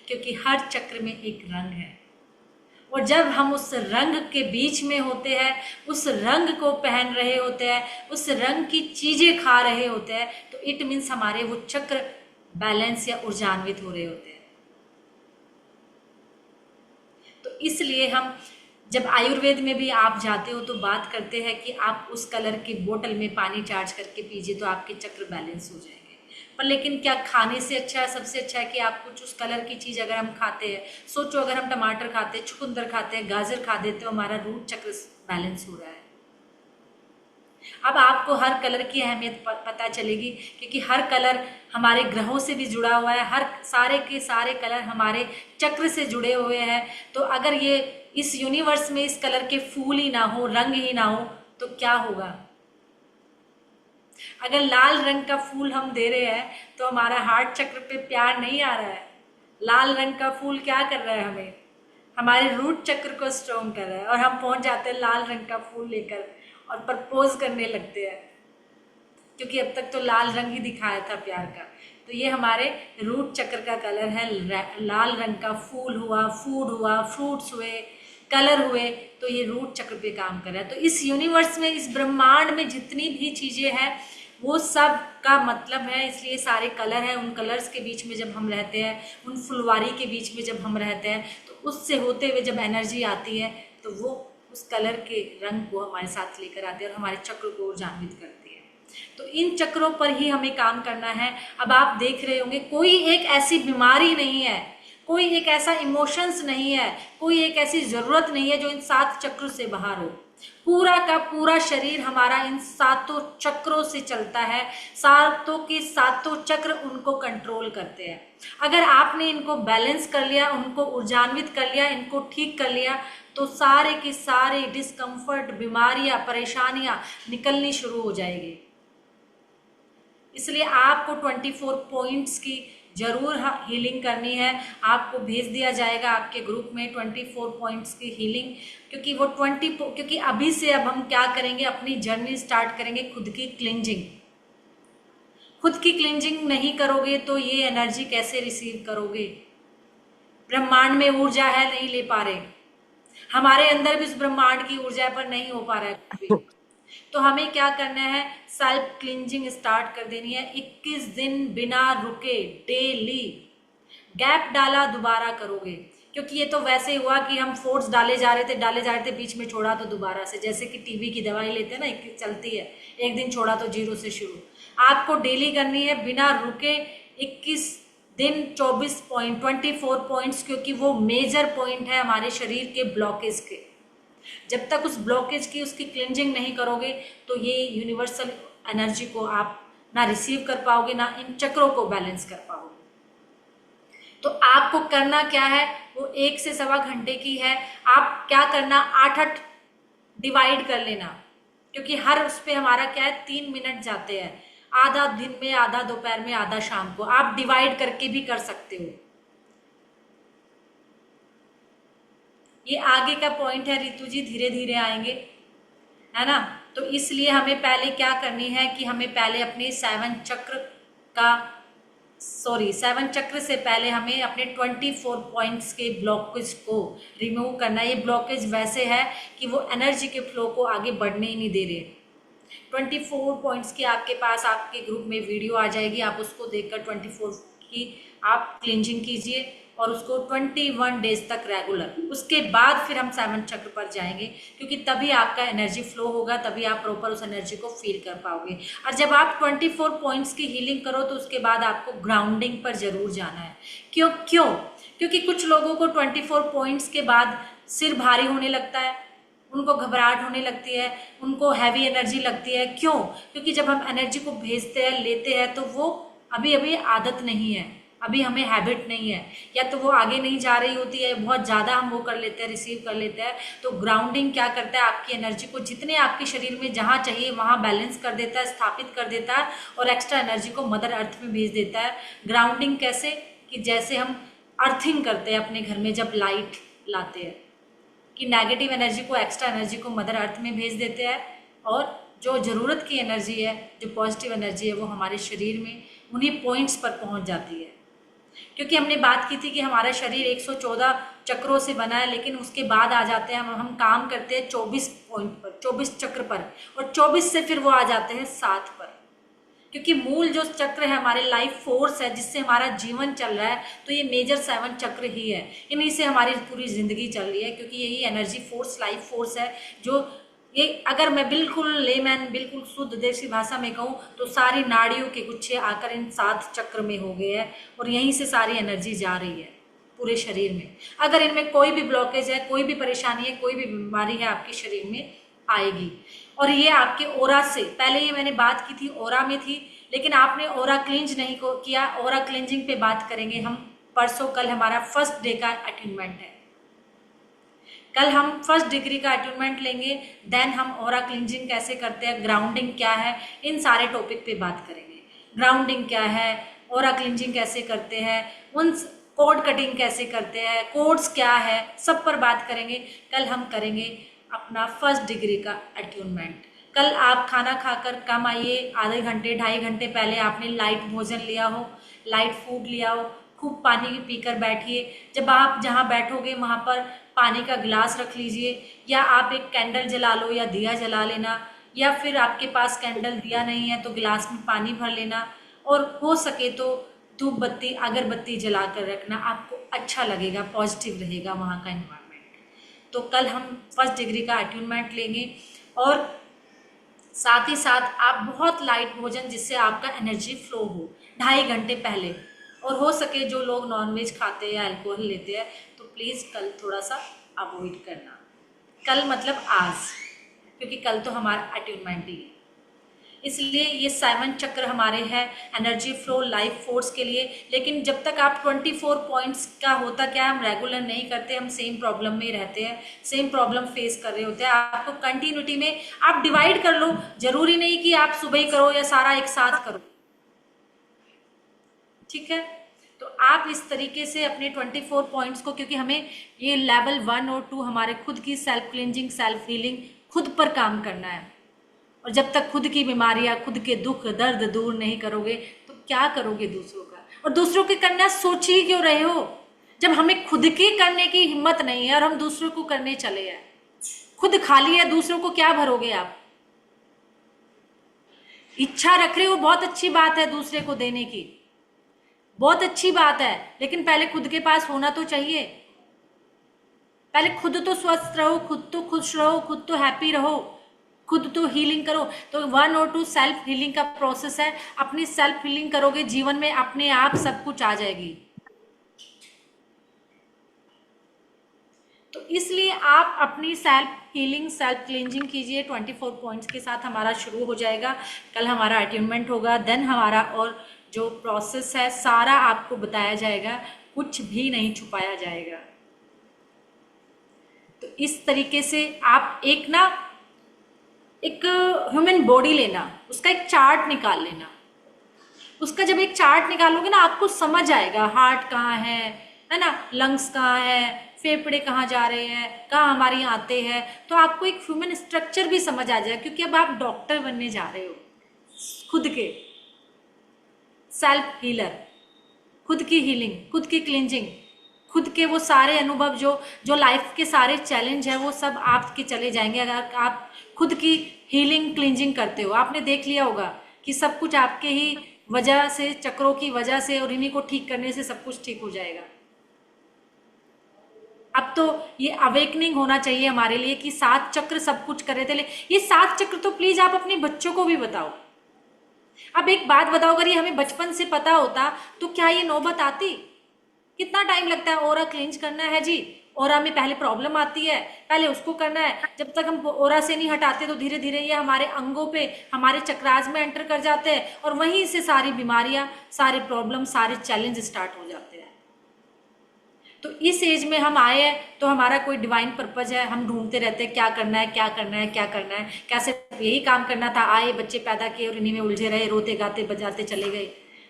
A: क्योंकि हर चक्र में एक रंग है, और जब हम उस रंग के बीच में होते हैं, उस रंग को पहन रहे होते हैं, उस रंग की चीजें खा रहे होते हैं, तो इट मीन्स हमारे वो चक्र बैलेंस या ऊर्जान्वित हो रहे होते हैं। तो इसलिए हम जब आयुर्वेद में भी आप जाते हो तो बात करते हैं कि आप उस कलर की बोतल में पानी चार्ज करके पीजिए तो आपके चक्र बैलेंस हो जाएंगे। पर लेकिन क्या खाने से अच्छा है? सबसे अच्छा है कि आप कुछ उस कलर की चीज अगर हम खाते हैं, सोचो अगर हम टमाटर खाते हैं, चुकंदर खाते हैं, गाजर खा देते हो, हमारा रूट चक्र बैलेंस हो रहा है। अब आपको हर कलर की अहमियत पता चलेगी, क्योंकि हर कलर हमारे ग्रहों से भी जुड़ा हुआ है, हर सारे के सारे कलर हमारे चक्र से जुड़े हुए हैं। तो अगर ये इस यूनिवर्स में इस कलर के फूल ही ना हो, रंग ही ना हो, तो क्या होगा? अगर लाल रंग का फूल हम दे रहे हैं तो हमारा हार्ट चक्र पे प्यार नहीं आ रहा है। लाल रंग का फूल क्या कर रहा है? हमें हमारे रूट चक्र को स्ट्रॉन्ग कर रहा है, और हम पहुंच जाते हैं लाल रंग का फूल लेकर और प्रपोज करने लगते हैं, क्योंकि अब तक तो लाल रंग ही दिखाया था प्यार का। तो ये हमारे रूट चक्र का कलर है। लाल रंग का फूल हुआ, फूड हुआ, फ्रूट्स हुए, कलर हुए, तो ये रूट चक्र पे काम कर रहा है। तो इस यूनिवर्स में, इस ब्रह्मांड में जितनी भी चीजें हैं, वो सब का मतलब है, इसलिए सारे कलर हैं। उन कलर्स के बीच में जब हम रहते हैं, उन फुलवारी के बीच में जब हम रहते हैं, तो उससे होते हुए जब एनर्जी आती है, तो वो उस कलर के रंग को हमारे साथ लेकर आते हैं और हमारे चक्र को ऊर्जान्वित करती है। तो इन चक्रों पर ही हमें काम करना है। अब आप देख रहे होंगे, कोई एक ऐसी बीमारी नहीं है, कोई एक ऐसा इमोशंस नहीं है, कोई एक ऐसी जरूरत नहीं है जो इन 7 चक्रों से बाहर हो। पूरा का पूरा शरीर हमारा इन 7 चक्रों से चलता है। 7 के 7 चक्र उनको कंट्रोल करते हैं। अगर आपने इनको बैलेंस कर लिया, उनको ऊर्जान्वित कर लिया, इनको ठीक कर लिया, तो सारे के सारे डिस्कम्फर्ट, बीमारियां, परेशानियां निकलनी शुरू हो जाएगी। इसलिए आपको 24 पॉइंट्स की जरूर हीलिंग करनी है। आपको भेज दिया जाएगा आपके ग्रुप में 24 पॉइंट्स की हीलिंग, क्योंकि वो क्योंकि अभी से अब हम क्या करेंगे, अपनी जर्नी स्टार्ट करेंगे खुद की क्लिंजिंग। खुद की क्लिंजिंग नहीं करोगे तो ये एनर्जी कैसे रिसीव करोगे? ब्रह्मांड में ऊर्जा है, नहीं ले पा रहे। हमारे अंदर भी उस ब्रह्मांड की ऊर्जा पर नहीं हो पा रहा है कुछ भी। तो हमें क्या करना है? सेल्फ क्लिंजिंग स्टार्ट कर देनी है। 21 दिन बिना रुके, डेली। गैप डाला, दोबारा करोगे, क्योंकि ये तो वैसे ही हुआ कि हम फोर्स डाले जा रहे थे, बीच में छोड़ा तो दोबारा से, जैसे कि टीबी की दवाई लेते हैं ना, चलती है, एक दिन छोड़ा तो 0 से शुरू। आपको डेली करनी है बिना रुके 21 दिन 24 पॉइंट्स, क्योंकि वो मेजर पॉइंट है हमारे शरीर के ब्लॉकेज के। जब तक उस ब्लॉकेज की, उसकी क्लिंजिंग नहीं करोगे, तो ये यूनिवर्सल एनर्जी को आप ना रिसीव कर पाओगे, ना इन चक्रों को बैलेंस कर पाओगे। तो आपको करना क्या है? वो 1 से सवा घंटे की है। आप क्या करना, 8-8 डिवाइड कर लेना, क्योंकि हर उस पे हमारा क्या है, 3 मिनट जाते हैं। आधा दिन में, आधा दोपहर में, आधा शाम को। आप डिवाइड करके भी कर सकते हो। ये आगे का पॉइंट है रितु जी, धीरे धीरे आएंगे, है ना। तो इसलिए हमें पहले क्या करनी है कि हमें पहले अपने 7 चक्र से पहले हमें अपने 24 पॉइंट्स के ब्लॉकेज को रिमूव करना है। ये ब्लॉकेज वैसे है कि वो एनर्जी के फ्लो को आगे बढ़ने ही नहीं दे रहे। 24 पॉइंट्स की आपके पास आपके ग्रुप में वीडियो आ जाएगी, आप उसको देखकर 24 की आप क्लिंजिंग कीजिए, और उसको 21 डेज तक रेगुलर। उसके बाद फिर हम 7 चक्र पर जाएंगे, क्योंकि तभी आपका एनर्जी फ्लो होगा, तभी आप प्रॉपर उस एनर्जी को फील कर पाओगे। और जब आप 24 पॉइंट्स की हीलिंग करो, तो उसके बाद आपको ग्राउंडिंग पर जरूर जाना है। क्यों? क्योंकि कुछ लोगों को 24 पॉइंट्स के बाद सिर भारी होने लगता है, उनको घबराहट होने लगती है, उनको हैवी एनर्जी लगती है। क्यों? क्योंकि जब हम एनर्जी को भेजते हैं, लेते हैं, तो वो अभी आदत नहीं है, अभी हमें हैबिट नहीं है, या तो वो आगे नहीं जा रही होती है, बहुत ज़्यादा हम वो कर लेते हैं, रिसीव कर लेते हैं। तो ग्राउंडिंग क्या करता है, आपकी एनर्जी को जितने आपके शरीर में जहाँ चाहिए वहाँ बैलेंस कर देता है, स्थापित कर देता है, और एक्स्ट्रा एनर्जी को मदर अर्थ में भेज देता है। ग्राउंडिंग कैसे? कि जैसे हम अर्थिंग करते हैं अपने घर में जब लाइट लाते हैं, कि नेगेटिव एनर्जी को, एक्स्ट्रा एनर्जी को मदर अर्थ में भेज देते हैं, और जो ज़रूरत की एनर्जी है, जो पॉजिटिव एनर्जी है, वो हमारे शरीर में उन्हीं पॉइंट्स पर पहुंच जाती है। क्योंकि हमने बात की थी कि हमारा शरीर 114 चक्रों से बना है, लेकिन उसके बाद आ जाते हैं हम काम करते हैं 24 पॉइंट पर, 24 चक्र पर, और 24 से फिर वो आ जाते हैं 7 पर। क्योंकि मूल जो चक्र है हमारे लाइफ फोर्स है, जिससे हमारा जीवन चल रहा है, तो ये मेजर 7 चक्र ही है। इन्हीं से हमारी पूरी जिंदगी चल रही है, क्योंकि यही एनर्जी फोर्स, लाइफ फोर्स है। जो ये अगर मैं बिल्कुल लेमैन, बिल्कुल शुद्ध देसी भाषा में कहूँ तो सारी नाड़ियों के गुच्छे आकर इन 7 चक्र में हो गए हैं, और यहीं से सारी एनर्जी जा रही है पूरे शरीर में। अगर इनमें कोई भी ब्लॉकेज है, कोई भी परेशानी है, कोई भी बीमारी है, आपके शरीर में आएगी। और ये आपके ओरा से, पहले ये मैंने बात की थी ओरा में थी, लेकिन आपने ओरा क्लींज नहीं किया। ओरा क्लींजिंग पे बात करेंगे हम परसों। कल हमारा फर्स्ट डे का अट्यूनमेंट है। कल हम फर्स्ट डिग्री का अट्यूनमेंट लेंगे, देन हम ओरा क्लींजिंग कैसे करते हैं, ग्राउंडिंग क्या है, इन सारे टॉपिक पे बात करेंगे। ग्राउंडिंग क्या है, ओरा क्लींजिंग कैसे करते हैं, उन कोड कटिंग कैसे करते हैं, कोड्स क्या है, सब पर बात करेंगे। कल हम करेंगे अपना फर्स्ट डिग्री का अट्यूनमेंट। कल आप खाना खाकर कम आइए, आधे घंटे 2.5 घंटे पहले आपने लाइट भोजन लिया हो, लाइट फूड लिया हो, खूब पानी पीकर बैठिए। जब आप जहाँ बैठोगे वहाँ पर पानी का गिलास रख लीजिए, या आप एक कैंडल जला लो या दिया जला लेना, या फिर आपके पास कैंडल दिया नहीं है तो गिलास में पानी भर लेना, और हो सके तो धूप बत्ती अगरबत्ती जला कर रखना। आपको अच्छा लगेगा, पॉजिटिव रहेगा वहाँ का एनवायरनमेंट। तो कल हम फर्स्ट डिग्री का अट्यूनमेंट लेंगे, और साथ ही साथ आप बहुत लाइट भोजन, जिससे आपका एनर्जी फ्लो हो, 2.5 घंटे पहले। और हो सके जो लोग नॉनवेज खाते हैं या अल्कोहल लेते हैं तो प्लीज़ कल थोड़ा सा अवॉइड करना। कल मतलब आज, क्योंकि कल तो हमारा अट्यूनमेंट ही है। इसलिए ये 7 चक्र हमारे हैं एनर्जी फ्लो, लाइफ फोर्स के लिए। लेकिन जब तक आप 24 पॉइंट्स का होता क्या, हम रेगुलर नहीं करते, हम सेम प्रॉब्लम में रहते हैं, सेम प्रॉब्लम फेस कर रहे होते हैं। आपको कंटिन्यूटी में आप डिवाइड कर लो, जरूरी नहीं कि आप सुबह ही करो या सारा एक साथ करो, ठीक है। तो आप इस तरीके से अपने 24 पॉइंट्स को, क्योंकि हमें ये लेवल 1 और 2 हमारे खुद की सेल्फ क्लिनजिंग, सेल्फ हीलिंग, खुद पर काम करना है। और जब तक खुद की बीमारियां, खुद के दुख दर्द दूर नहीं करोगे तो क्या करोगे दूसरों का। और दूसरों के करना सोच ही क्यों रहे हो, जब हमें खुद की करने की हिम्मत नहीं है और हम दूसरों को करने चले हैं। खुद खाली है, दूसरों को क्या भरोगे आप। इच्छा रख रहे हो, बहुत अच्छी बात है, दूसरे को देने की बहुत अच्छी बात है, लेकिन पहले खुद के पास होना तो चाहिए। पहले खुद तो स्वस्थ रहो, खुद तो खुश रहो, खुद तो हैप्पी रहो, खुद तो हीलिंग करो। तो 1 और 2 सेल्फ हीलिंग का प्रोसेस है। अपनी सेल्फ हीलिंग करोगे, जीवन में अपने आप सब कुछ आ जाएगी। तो इसलिए आप अपनी सेल्फ हीलिंग, सेल्फ क्लींजिंग कीजिए। 24 पॉइंट्स के साथ हमारा शुरू हो जाएगा। कल हमारा अट्यूनमेंट होगा, देन हमारा और जो प्रोसेस है सारा आपको बताया जाएगा, कुछ भी नहीं छुपाया जाएगा। तो इस तरीके से आप एक ह्यूमन बॉडी लेना, उसका एक चार्ट निकाल लेना। उसका जब एक चार्ट निकालोगे ना, आपको समझ आएगा हार्ट कहाँ है ना, लंग्स कहाँ है, फेफड़े कहाँ जा रहे हैं, कहाँ हमारी आते हैं। तो आपको एक ह्यूमन स्ट्रक्चर भी समझ आ जाएगा, क्योंकि अब आप डॉक्टर बनने जा रहे हो, खुद के सेल्फ हीलर, खुद की हीलिंग, खुद की क्लिंजिंग, खुद के वो सारे अनुभव जो लाइफ के सारे चैलेंज है वो सब आपके चले जाएंगे अगर आप खुद की हीलिंग क्लिंजिंग करते हो। आपने देख लिया होगा कि सब कुछ आपके ही वजह से, चक्रों की वजह से, और इन्हीं को ठीक करने से सब कुछ ठीक हो जाएगा। अब तो ये अवेकनिंग होना चाहिए हमारे लिए कि 7 चक्र सब कुछ कर रहे थे। ये 7 चक्र तो प्लीज आप अपने बच्चों को भी बताओ। अब एक बात बताओ, अगर ये हमें बचपन से पता होता तो क्या ये नौबत आती। कितना टाइम लगता है ओरा क्लींज करना है जी, ओरा में पहले प्रॉब्लम आती है, पहले उसको करना है। जब तक हम ओरा से नहीं हटाते तो धीरे धीरे ये हमारे अंगों पे, हमारे चक्रास में एंटर कर जाते हैं, और वहीं से सारी बीमारियां, सारे प्रॉब्लम, सारे चैलेंज स्टार्ट हो जाते हैं। तो इस एज में हम आए हैं तो हमारा कोई डिवाइन पर्पज है, हम ढूंढते रहते हैं क्या करना है, क्या करना है, क्या करना है, कैसे यही काम करना था। आए, बच्चे पैदा किए और इन्हीं में उलझे रहे, रोते गाते बजाते चले गए।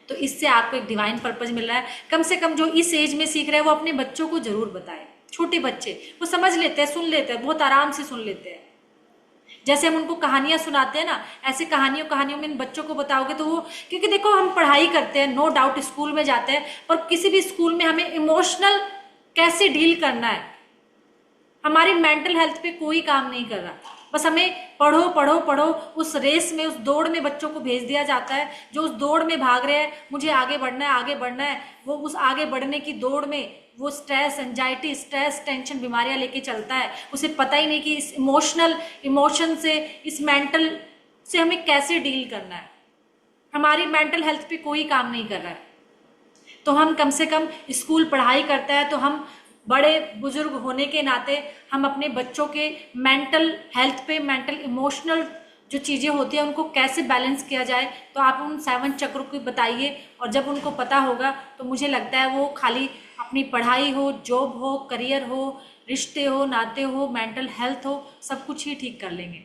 A: तो इससे आपको एक डिवाइन पर्पज मिल रहा है। कम से कम जो इस एज में सीख रहे हैं वो अपने बच्चों को जरूर बताएं। छोटे बच्चे वो समझ लेते हैं, सुन लेते हैं, बहुत आराम से सुन लेते हैं। जैसे हम उनको कहानियां सुनाते हैं ना, ऐसे कहानियों में इन बच्चों को बताओगे तो वो, क्योंकि देखो हम पढ़ाई करते हैं, नो डाउट स्कूल में जाते हैं, पर किसी भी स्कूल में हमें इमोशनल कैसे डील करना है, हमारी मेंटल हेल्थ पे कोई काम नहीं कर रहा। बस हमें पढ़ो पढ़ो पढ़ो, उस रेस में, उस दौड़ में बच्चों को भेज दिया जाता है, जो उस दौड़ में भाग रहे हैं, मुझे आगे बढ़ना है आगे बढ़ना है, वो उस आगे बढ़ने की दौड़ में वो स्ट्रेस, एंजाइटी, स्ट्रेस, टेंशन, बीमारियां लेके चलता है। उसे पता ही नहीं कि इस इमोशन से, इस मेंटल से हमें कैसे डील करना है। हमारी मेंटल हेल्थ पे कोई काम नहीं कर रहा है। तो हम कम से कम स्कूल पढ़ाई करता है तो हम बड़े बुजुर्ग होने के नाते हम अपने बच्चों के मेंटल हेल्थ पे, मेंटल इमोशनल जो चीज़ें होती हैं उनको कैसे बैलेंस किया जाए, तो आप उन 7 चक्रों को बताइए। और जब उनको पता होगा तो मुझे लगता है वो खाली अपनी पढ़ाई हो, जॉब हो, करियर हो, रिश्ते हो, नाते हो, मेंटल हेल्थ हो, सब कुछ ही ठीक कर लेंगे।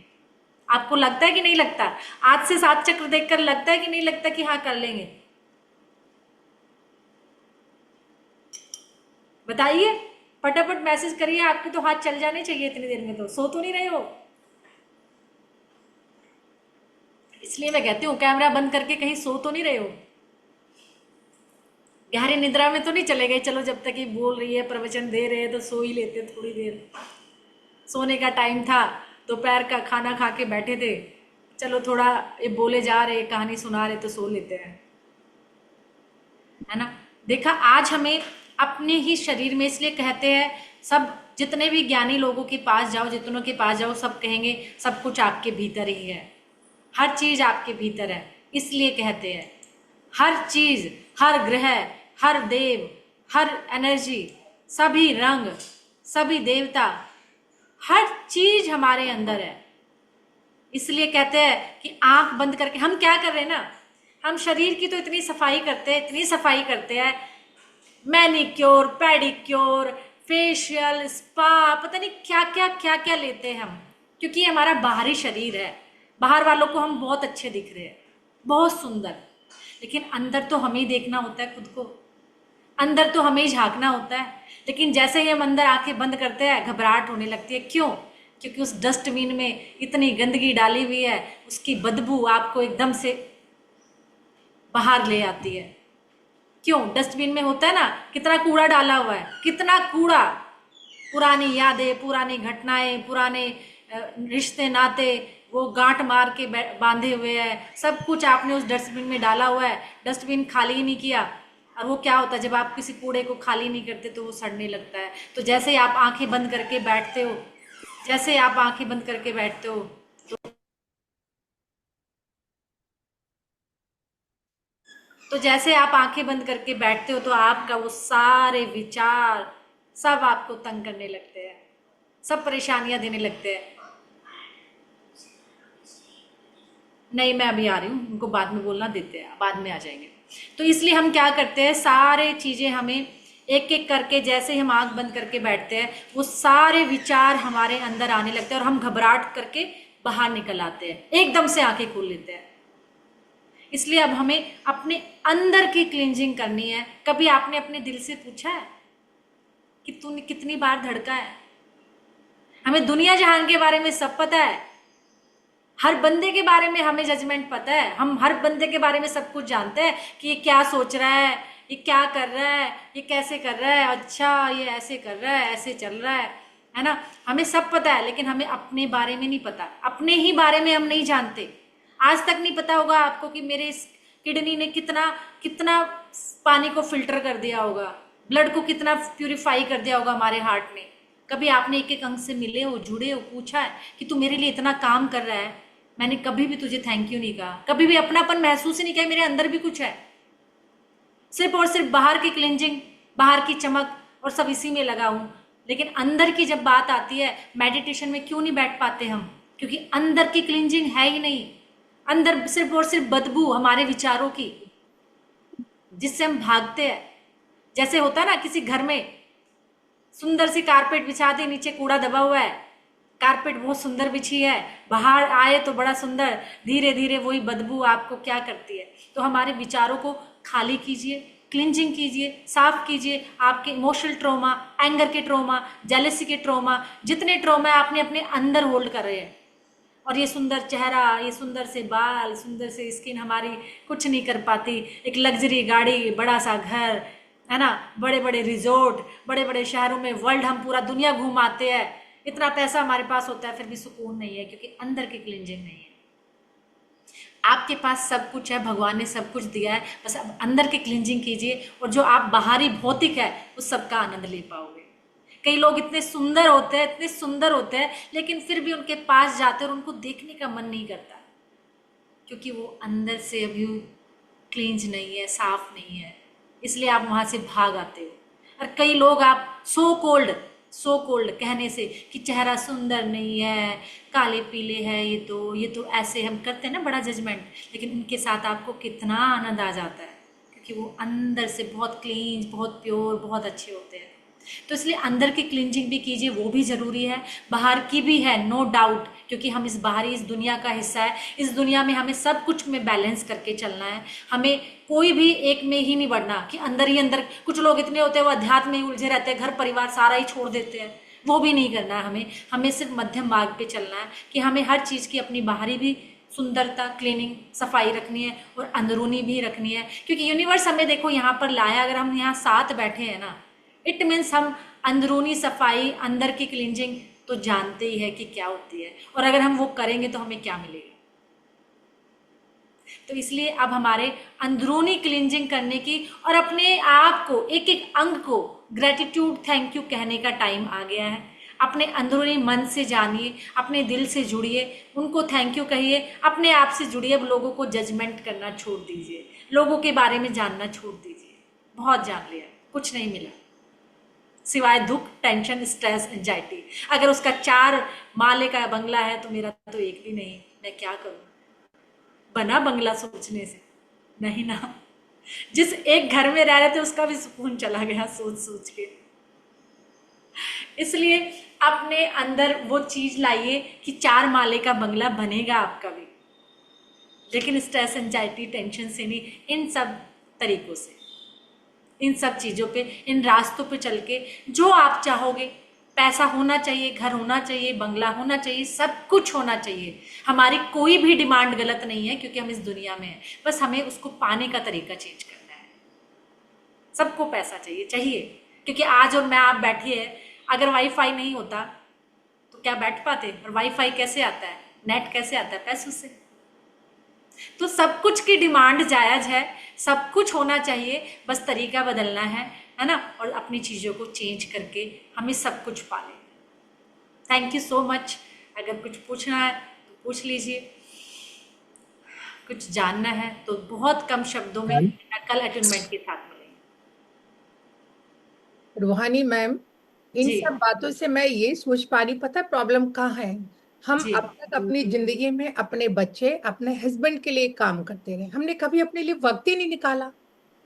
A: आपको लगता है कि नहीं लगता? आज से 7 चक्र देखकर लगता है कि नहीं लगता कि हाँ कर लेंगे? बताइए, फटाफट मैसेज करिए। आपके तो हाथ चल जाने चाहिए इतनी देर में, तो सो तो नहीं रहे हो? इसलिए मैं कहती हूँ कैमरा बंद करके कहीं सो तो नहीं रहे हो? गहरी निद्रा में तो नहीं चले गए? चलो जब तक ये बोल रही है, प्रवचन दे रहे हैं, तो सो ही लेते थोड़ी देर। सोने का टाइम था, दोपहर का खाना खा के बैठे थे, चलो थोड़ा ये बोले जा रहे, कहानी सुना रहे, तो सो लेते हैं, है ना। देखा, आज हमें अपने ही शरीर में, इसलिए कहते हैं सब, जितने भी ज्ञानी लोगों के पास जाओ, जितनों के पास जाओ, सब कहेंगे सब कुछ आपके भीतर ही है, हर चीज आपके भीतर है। इसलिए कहते हैं हर चीज, हर ग्रह, हर देव, हर एनर्जी, सभी रंग, सभी देवता, हर चीज हमारे अंदर है। इसलिए कहते हैं कि आंख बंद करके हम क्या कर रहे हैं ना, हम शरीर की तो इतनी सफाई करते हैं, इतनी सफाई करते हैं, मैनिक्योर, पेडिक्योर, फेशियल, स्पा, पता नहीं क्या क्या लेते हैं हम, क्योंकि ये हमारा बाहरी शरीर है। बाहर वालों को हम बहुत अच्छे दिख रहे हैं, बहुत सुंदर, लेकिन अंदर तो हमें ही देखना होता है खुद को, अंदर तो हमें ही झांकना होता है। लेकिन जैसे ही हम अंदर आंखें बंद करते हैं, घबराहट होने लगती है। क्यों? क्योंकि उस डस्टबिन में इतनी गंदगी डाली हुई है, उसकी बदबू आपको एकदम से बाहर ले आती है। क्यों? डस्टबिन में होता है ना, कितना कूड़ा डाला हुआ है, कितना कूड़ा, पुरानी यादें, पुरानी घटनाएं, पुराने रिश्ते नाते, वो गांठ मार के बांधे हुए हैं, सब कुछ आपने उस डस्टबिन में डाला हुआ है। डस्टबिन खाली ही नहीं किया, और वो क्या होता है, जब आप किसी कूड़े को खाली नहीं करते तो वो सड़ने लगता है। तो जैसे ही आप आंखें बंद करके बैठते हो, जैसे आप आंखें बंद करके बैठते हो, तो जैसे आप आंखें बंद करके बैठते हो, तो आपका वो सारे विचार सब आपको तंग करने लगते हैं, सब परेशानियां देने लगते हैं। नहीं, मैं अभी आ रही हूँ, उनको बाद में बोलना देते हैं, बाद में आ जाएंगे। तो इसलिए हम क्या करते हैं, सारे चीजें हमें एक एक करके, जैसे ही हम आंख बंद करके बैठते हैं, वो सारे विचार हमारे अंदर आने लगते हैं, और हम घबराहट करके बाहर निकल आते हैं, एकदम से आंखें खोल लेते हैं। इसलिए अब हमें अपने अंदर की क्लींजिंग करनी है। कभी आपने अपने दिल से पूछा है कि तूने कितनी बार धड़का है? हमें दुनिया जहान के बारे में सब पता है, हर बंदे के बारे में हमें जजमेंट पता है, हम हर बंदे के बारे में सब कुछ जानते हैं कि ये क्या सोच रहा है, ये क्या कर रहा है, ये कैसे कर रहा है, अच्छा ये ऐसे कर रहा है, ऐसे चल रहा है ना। हमें सब पता है, लेकिन हमें अपने बारे में नहीं पता, अपने ही बारे में हम नहीं जानते। आज तक नहीं पता होगा आपको कि मेरे इस किडनी ने कितना कितना पानी को फिल्टर कर दिया होगा, ब्लड को कितना प्यूरिफाई कर दिया होगा हमारे हार्ट ने। कभी आपने एक एक अंग से मिले हो, जुड़े हो, पूछा है कि तू मेरे लिए इतना काम कर रहा है, मैंने कभी भी तुझे थैंक यू नहीं कहा, कभी भी अपनापन महसूस ही नहीं किया, मेरे अंदर भी कुछ है। सिर्फ और सिर्फ बाहर की क्लिंजिंग, बाहर की चमक और सब इसी में लगा हूं, लेकिन अंदर की जब बात आती है, मेडिटेशन में क्यों नहीं बैठ पाते हम? क्योंकि अंदर की क्लिंजिंग है ही नहीं। अंदर सिर्फ और सिर्फ बदबू हमारे विचारों की, जिससे हम भागते हैं। जैसे होता है ना, किसी घर में सुंदर सी कारपेट बिछा दी, नीचे कूड़ा दबा हुआ है, कारपेट बहुत सुंदर बिछी है, बाहर आए तो बड़ा सुंदर, धीरे धीरे वही बदबू आपको क्या करती है। तो हमारे विचारों को खाली कीजिए, क्लिंजिंग कीजिए, साफ कीजिए। आपके इमोशनल ट्रॉमा, एंगर के ट्रॉमा, जेलसी के ट्रॉमा, जितने ट्रॉमा आपने अपने अंदर होल्ड कर रहे हैं, और ये सुंदर चेहरा, ये सुंदर से बाल, सुंदर से स्किन हमारी कुछ नहीं कर पाती। एक लग्जरी गाड़ी, बड़ा सा घर, है ना, बड़े बड़े रिजोर्ट, बड़े बड़े शहरों में वर्ल्ड, हम पूरा दुनिया घूम आते हैं, इतना पैसा हमारे पास होता है, फिर भी सुकून नहीं है, क्योंकि अंदर की क्लिंजिंग नहीं है। आपके पास सब कुछ है, भगवान ने सब कुछ दिया है, बस अब अंदर की क्लिंजिंग कीजिए, और जो आप बाहरी भौतिक है उस सबका आनंद ले पाओगे। कई लोग इतने सुंदर होते हैं, इतने सुंदर होते हैं, लेकिन फिर भी उनके पास जाते हैं और उनको देखने का मन नहीं करता, क्योंकि वो अंदर से अभी क्लींज नहीं है, साफ नहीं है, इसलिए आप वहां से भाग आते हो। और कई लोग, आप सो कोल्ड कहने से कि चेहरा सुंदर नहीं है, काले पीले है, ये तो ऐसे हम करते हैं ना बड़ा जजमेंट, लेकिन उनके साथ आपको कितना आनंद आ जाता है, क्योंकि वो अंदर से बहुत क्लीन, बहुत प्योर, बहुत अच्छे होते हैं। तो इसलिए अंदर की क्लिंजिंग भी कीजिए, वो भी ज़रूरी है, बाहर की भी है, नो डाउट, क्योंकि हम इस बाहरी, इस दुनिया का हिस्सा है। इस दुनिया में हमें सब कुछ में बैलेंस करके चलना है, हमें कोई भी एक में ही नहीं बढ़ना कि अंदर ही अंदर। कुछ लोग इतने होते हैं वो अध्यात्म में ही उलझे रहते हैं, घर परिवार सारा ही छोड़ देते हैं, वो भी नहीं करना है हमें। हमें सिर्फ मध्यम मार्ग पे चलना है कि हमें हर चीज़ की अपनी बाहरी भी सुंदरता, क्लीनिंग, सफाई रखनी है और अंदरूनी भी रखनी है, क्योंकि यूनिवर्स हमें देखो यहाँ पर लाया। अगर हम यहाँ साथ बैठे हैं ना, इट मीन्स हम अंदरूनी सफाई, अंदर की क्लिंजिंग तो जानते ही है कि क्या होती है, और अगर हम वो करेंगे तो हमें क्या मिलेगा। तो इसलिए अब हमारे अंदरूनी क्लिंजिंग करने की और अपने आप को, एक एक अंग को ग्रेटिट्यूड, थैंक यू कहने का टाइम आ गया है। अपने अंदरूनी मन से जानिए, अपने दिल से जुड़िए, उनको थैंक यू कहिए, अपने आप से जुड़िए। अब लोगों को जजमेंट करना छोड़ दीजिए, लोगों के बारे में जानना छोड़ दीजिए। बहुत जान लिया, कुछ नहीं मिला सिवाय दुख, टेंशन, स्ट्रेस, एंजाइटी। अगर उसका 4 माले का बंगला है तो मेरा तो एक भी नहीं, मैं क्या करूं? बना बंगला सोचने से? नहीं ना। जिस एक घर में रह रहे थे उसका भी सुकून चला गया सोच सोच के। इसलिए अपने अंदर वो चीज लाइए कि 4 माले का बंगला बनेगा आपका भी, लेकिन स्ट्रेस, एंजाइटी, टेंशन से नहीं, इन सब तरीकों से, इन सब चीज़ों पे, इन रास्तों पे चल के जो आप चाहोगे। पैसा होना चाहिए, घर होना चाहिए, बंगला होना चाहिए, सब कुछ होना चाहिए। हमारी कोई भी डिमांड गलत नहीं है, क्योंकि हम इस दुनिया में हैं, बस हमें उसको पाने का तरीका चेंज करना है। सबको पैसा चाहिए, चाहिए, क्योंकि आज और मैं आप बैठे हैं, अगर वाईफाई नहीं होता तो क्या बैठ पाते? और वाईफाई कैसे आता है, नेट कैसे आता है? पैसों से। तो सब कुछ की डिमांड जायज है, सब कुछ होना चाहिए, बस तरीका बदलना है ना, और अपनी चीज़ों को चेंज करके हमें सब कुछ पालें। Thank you so much. अगर कुछ पूछना है तो पूछ लीजिए, कुछ जानना है तो बहुत कम शब्दों में कल अटेनमेंट के साथ मिलेंगे।
B: रूहानी मैम, इन
A: जी,
B: सब बातों से मैं ये सोच पा रही, पता प्रॉब्लम कहाँ है। हम
A: जी।
B: अब तक अपनी जिंदगी में अपने बच्चे, अपने हस्बैंड के लिए काम करते रहे, हमने कभी अपने लिए वक्त ही नहीं निकाला।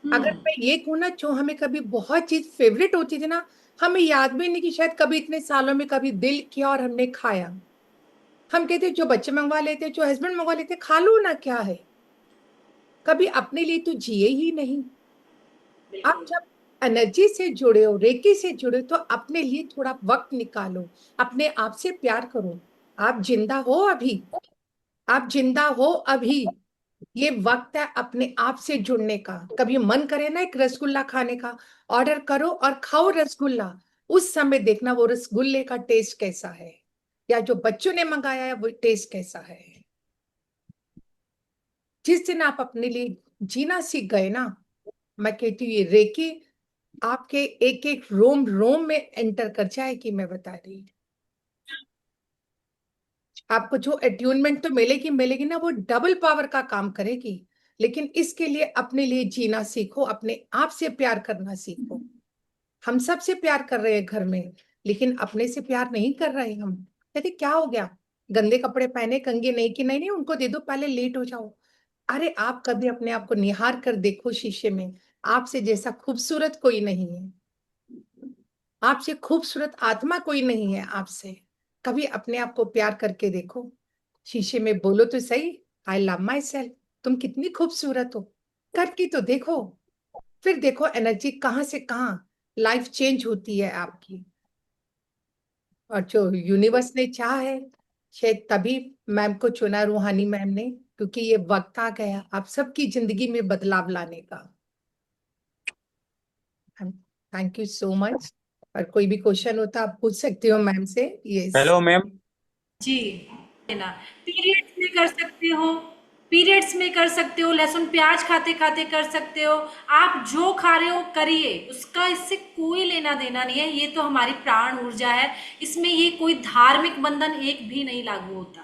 B: अगर
A: हम्म।
B: मैं ये कहूँ ना, जो हमें कभी बहुत चीज फेवरेट होती थी ना, हमें याद भी नहीं कि शायद कभी इतने सालों में कभी दिल किया और हमने खाया। हम कहते जो बच्चे मंगवा लेते, जो हस्बैंड मंगवा लेते, खा लो ना, क्या है। कभी अपने लिए तो जिए ही नहीं। आप
A: बिल्कुल।
B: जब एनर्जी से जुड़े हो, रेकी से जुड़े हो, तो अपने लिए थोड़ा वक्त निकालो, अपने आप से प्यार करो। आप जिंदा हो अभी, आप जिंदा हो अभी। ये वक्त है अपने आप से जुड़ने का। कभी मन करे ना एक रसगुल्ला खाने का, ऑर्डर करो और खाओ रसगुल्ला। उस समय देखना वो रसगुल्ले का टेस्ट कैसा है, या जो बच्चों ने मंगाया है वो टेस्ट कैसा है। जिस दिन आप अपने लिए जीना सीख गए ना, मैं कहती हूँ ये रेकी आपके एक एक रोम रोम में एंटर कर जाएगी। मैं बता रही, आपको जो अट्यूनमेंट तो मिलेगी मिलेगी ना, वो डबल पावर का काम करेगी। लेकिन इसके लिए अपने लिए जीना सीखो, अपने आप से प्यार करना सीखो। हम सब से प्यार कर रहे हैं घर में, लेकिन अपने से प्यार नहीं कर रहे हम। कहते क्या हो गया, गंदे कपड़े पहने, कंघी नहीं कि नहीं नहीं उनको दे दो, पहले लेट हो जाओ। अरे आप कभी अपने आप को निहार कर देखो शीशे में, आपसे जैसा खूबसूरत कोई नहीं है, आपसे खूबसूरत आत्मा कोई नहीं है आपसे। कभी अपने आप को प्यार करके देखो, शीशे में बोलो तो सही, आई लव माई सेल्फ, तुम कितनी खूबसूरत हो, करके तो देखो। फिर देखो एनर्जी कहाँ से कहाँ लाइफ चेंज होती है आपकी। और जो यूनिवर्स ने चाहा है शायद तभी मैम को चुना रूहानी मैम ने, क्योंकि ये वक्त आ गया आप सबकी जिंदगी में बदलाव लाने का। Thank you so much. और कोई भी क्वेश्चन होता आप पूछ सकते हो मैम से। यस।
C: Hello ma'am.
A: जी, लेना। पीरियड्स में कर सकते हो, पीरियड्स में कर सकते हो, लहसुन प्याज खाते खाते कर सकते हो। आप जो खा रहे हो करिए, उसका इससे कोई लेना देना नहीं है। ये तो हमारी प्राण ऊर्जा है, इसमें ये कोई धार्मिक बंधन एक भी नहीं लागू होता।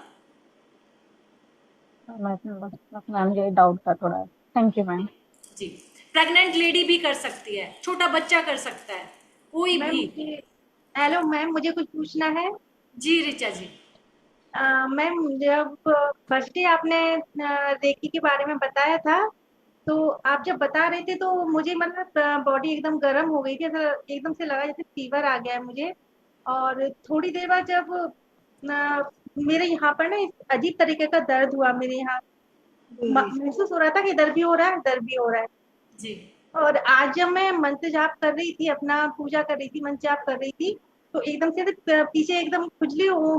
D: बस मैम यही डाउट था थोड़ा। Thank you ma'am.
A: जी, प्रेग्नेंट लेडी भी कर सकती है, छोटा बच्चा कर सकता है, कोई
E: मैम
A: भी।
E: मुझे हेलो मैम, मुझे कुछ पूछना है।
A: जी ऋचा जी।
E: मैम जब फर्स्ट डे आपने रेकी के बारे में बताया था, तो आप जब बता रहे थे तो मुझे मतलब बॉडी एकदम गर्म हो गई थी, ऐसा एकदम से लगा जैसे फीवर आ गया है मुझे। और थोड़ी देर बाद जब मेरे यहाँ पर ना इस अजीब तरीके का दर्द हुआ मेरे यहाँ, महसूस हो रहा था कि दर्द भी हो रहा है, दर्द भी हो रहा है।
A: जी।
E: और आज जब मैं मंत्र जाप कर रही थी, अपना पूजा कर रही थी, मंत्र जाप कर रही थी, तो एकदम से पीछे एकदम खुजली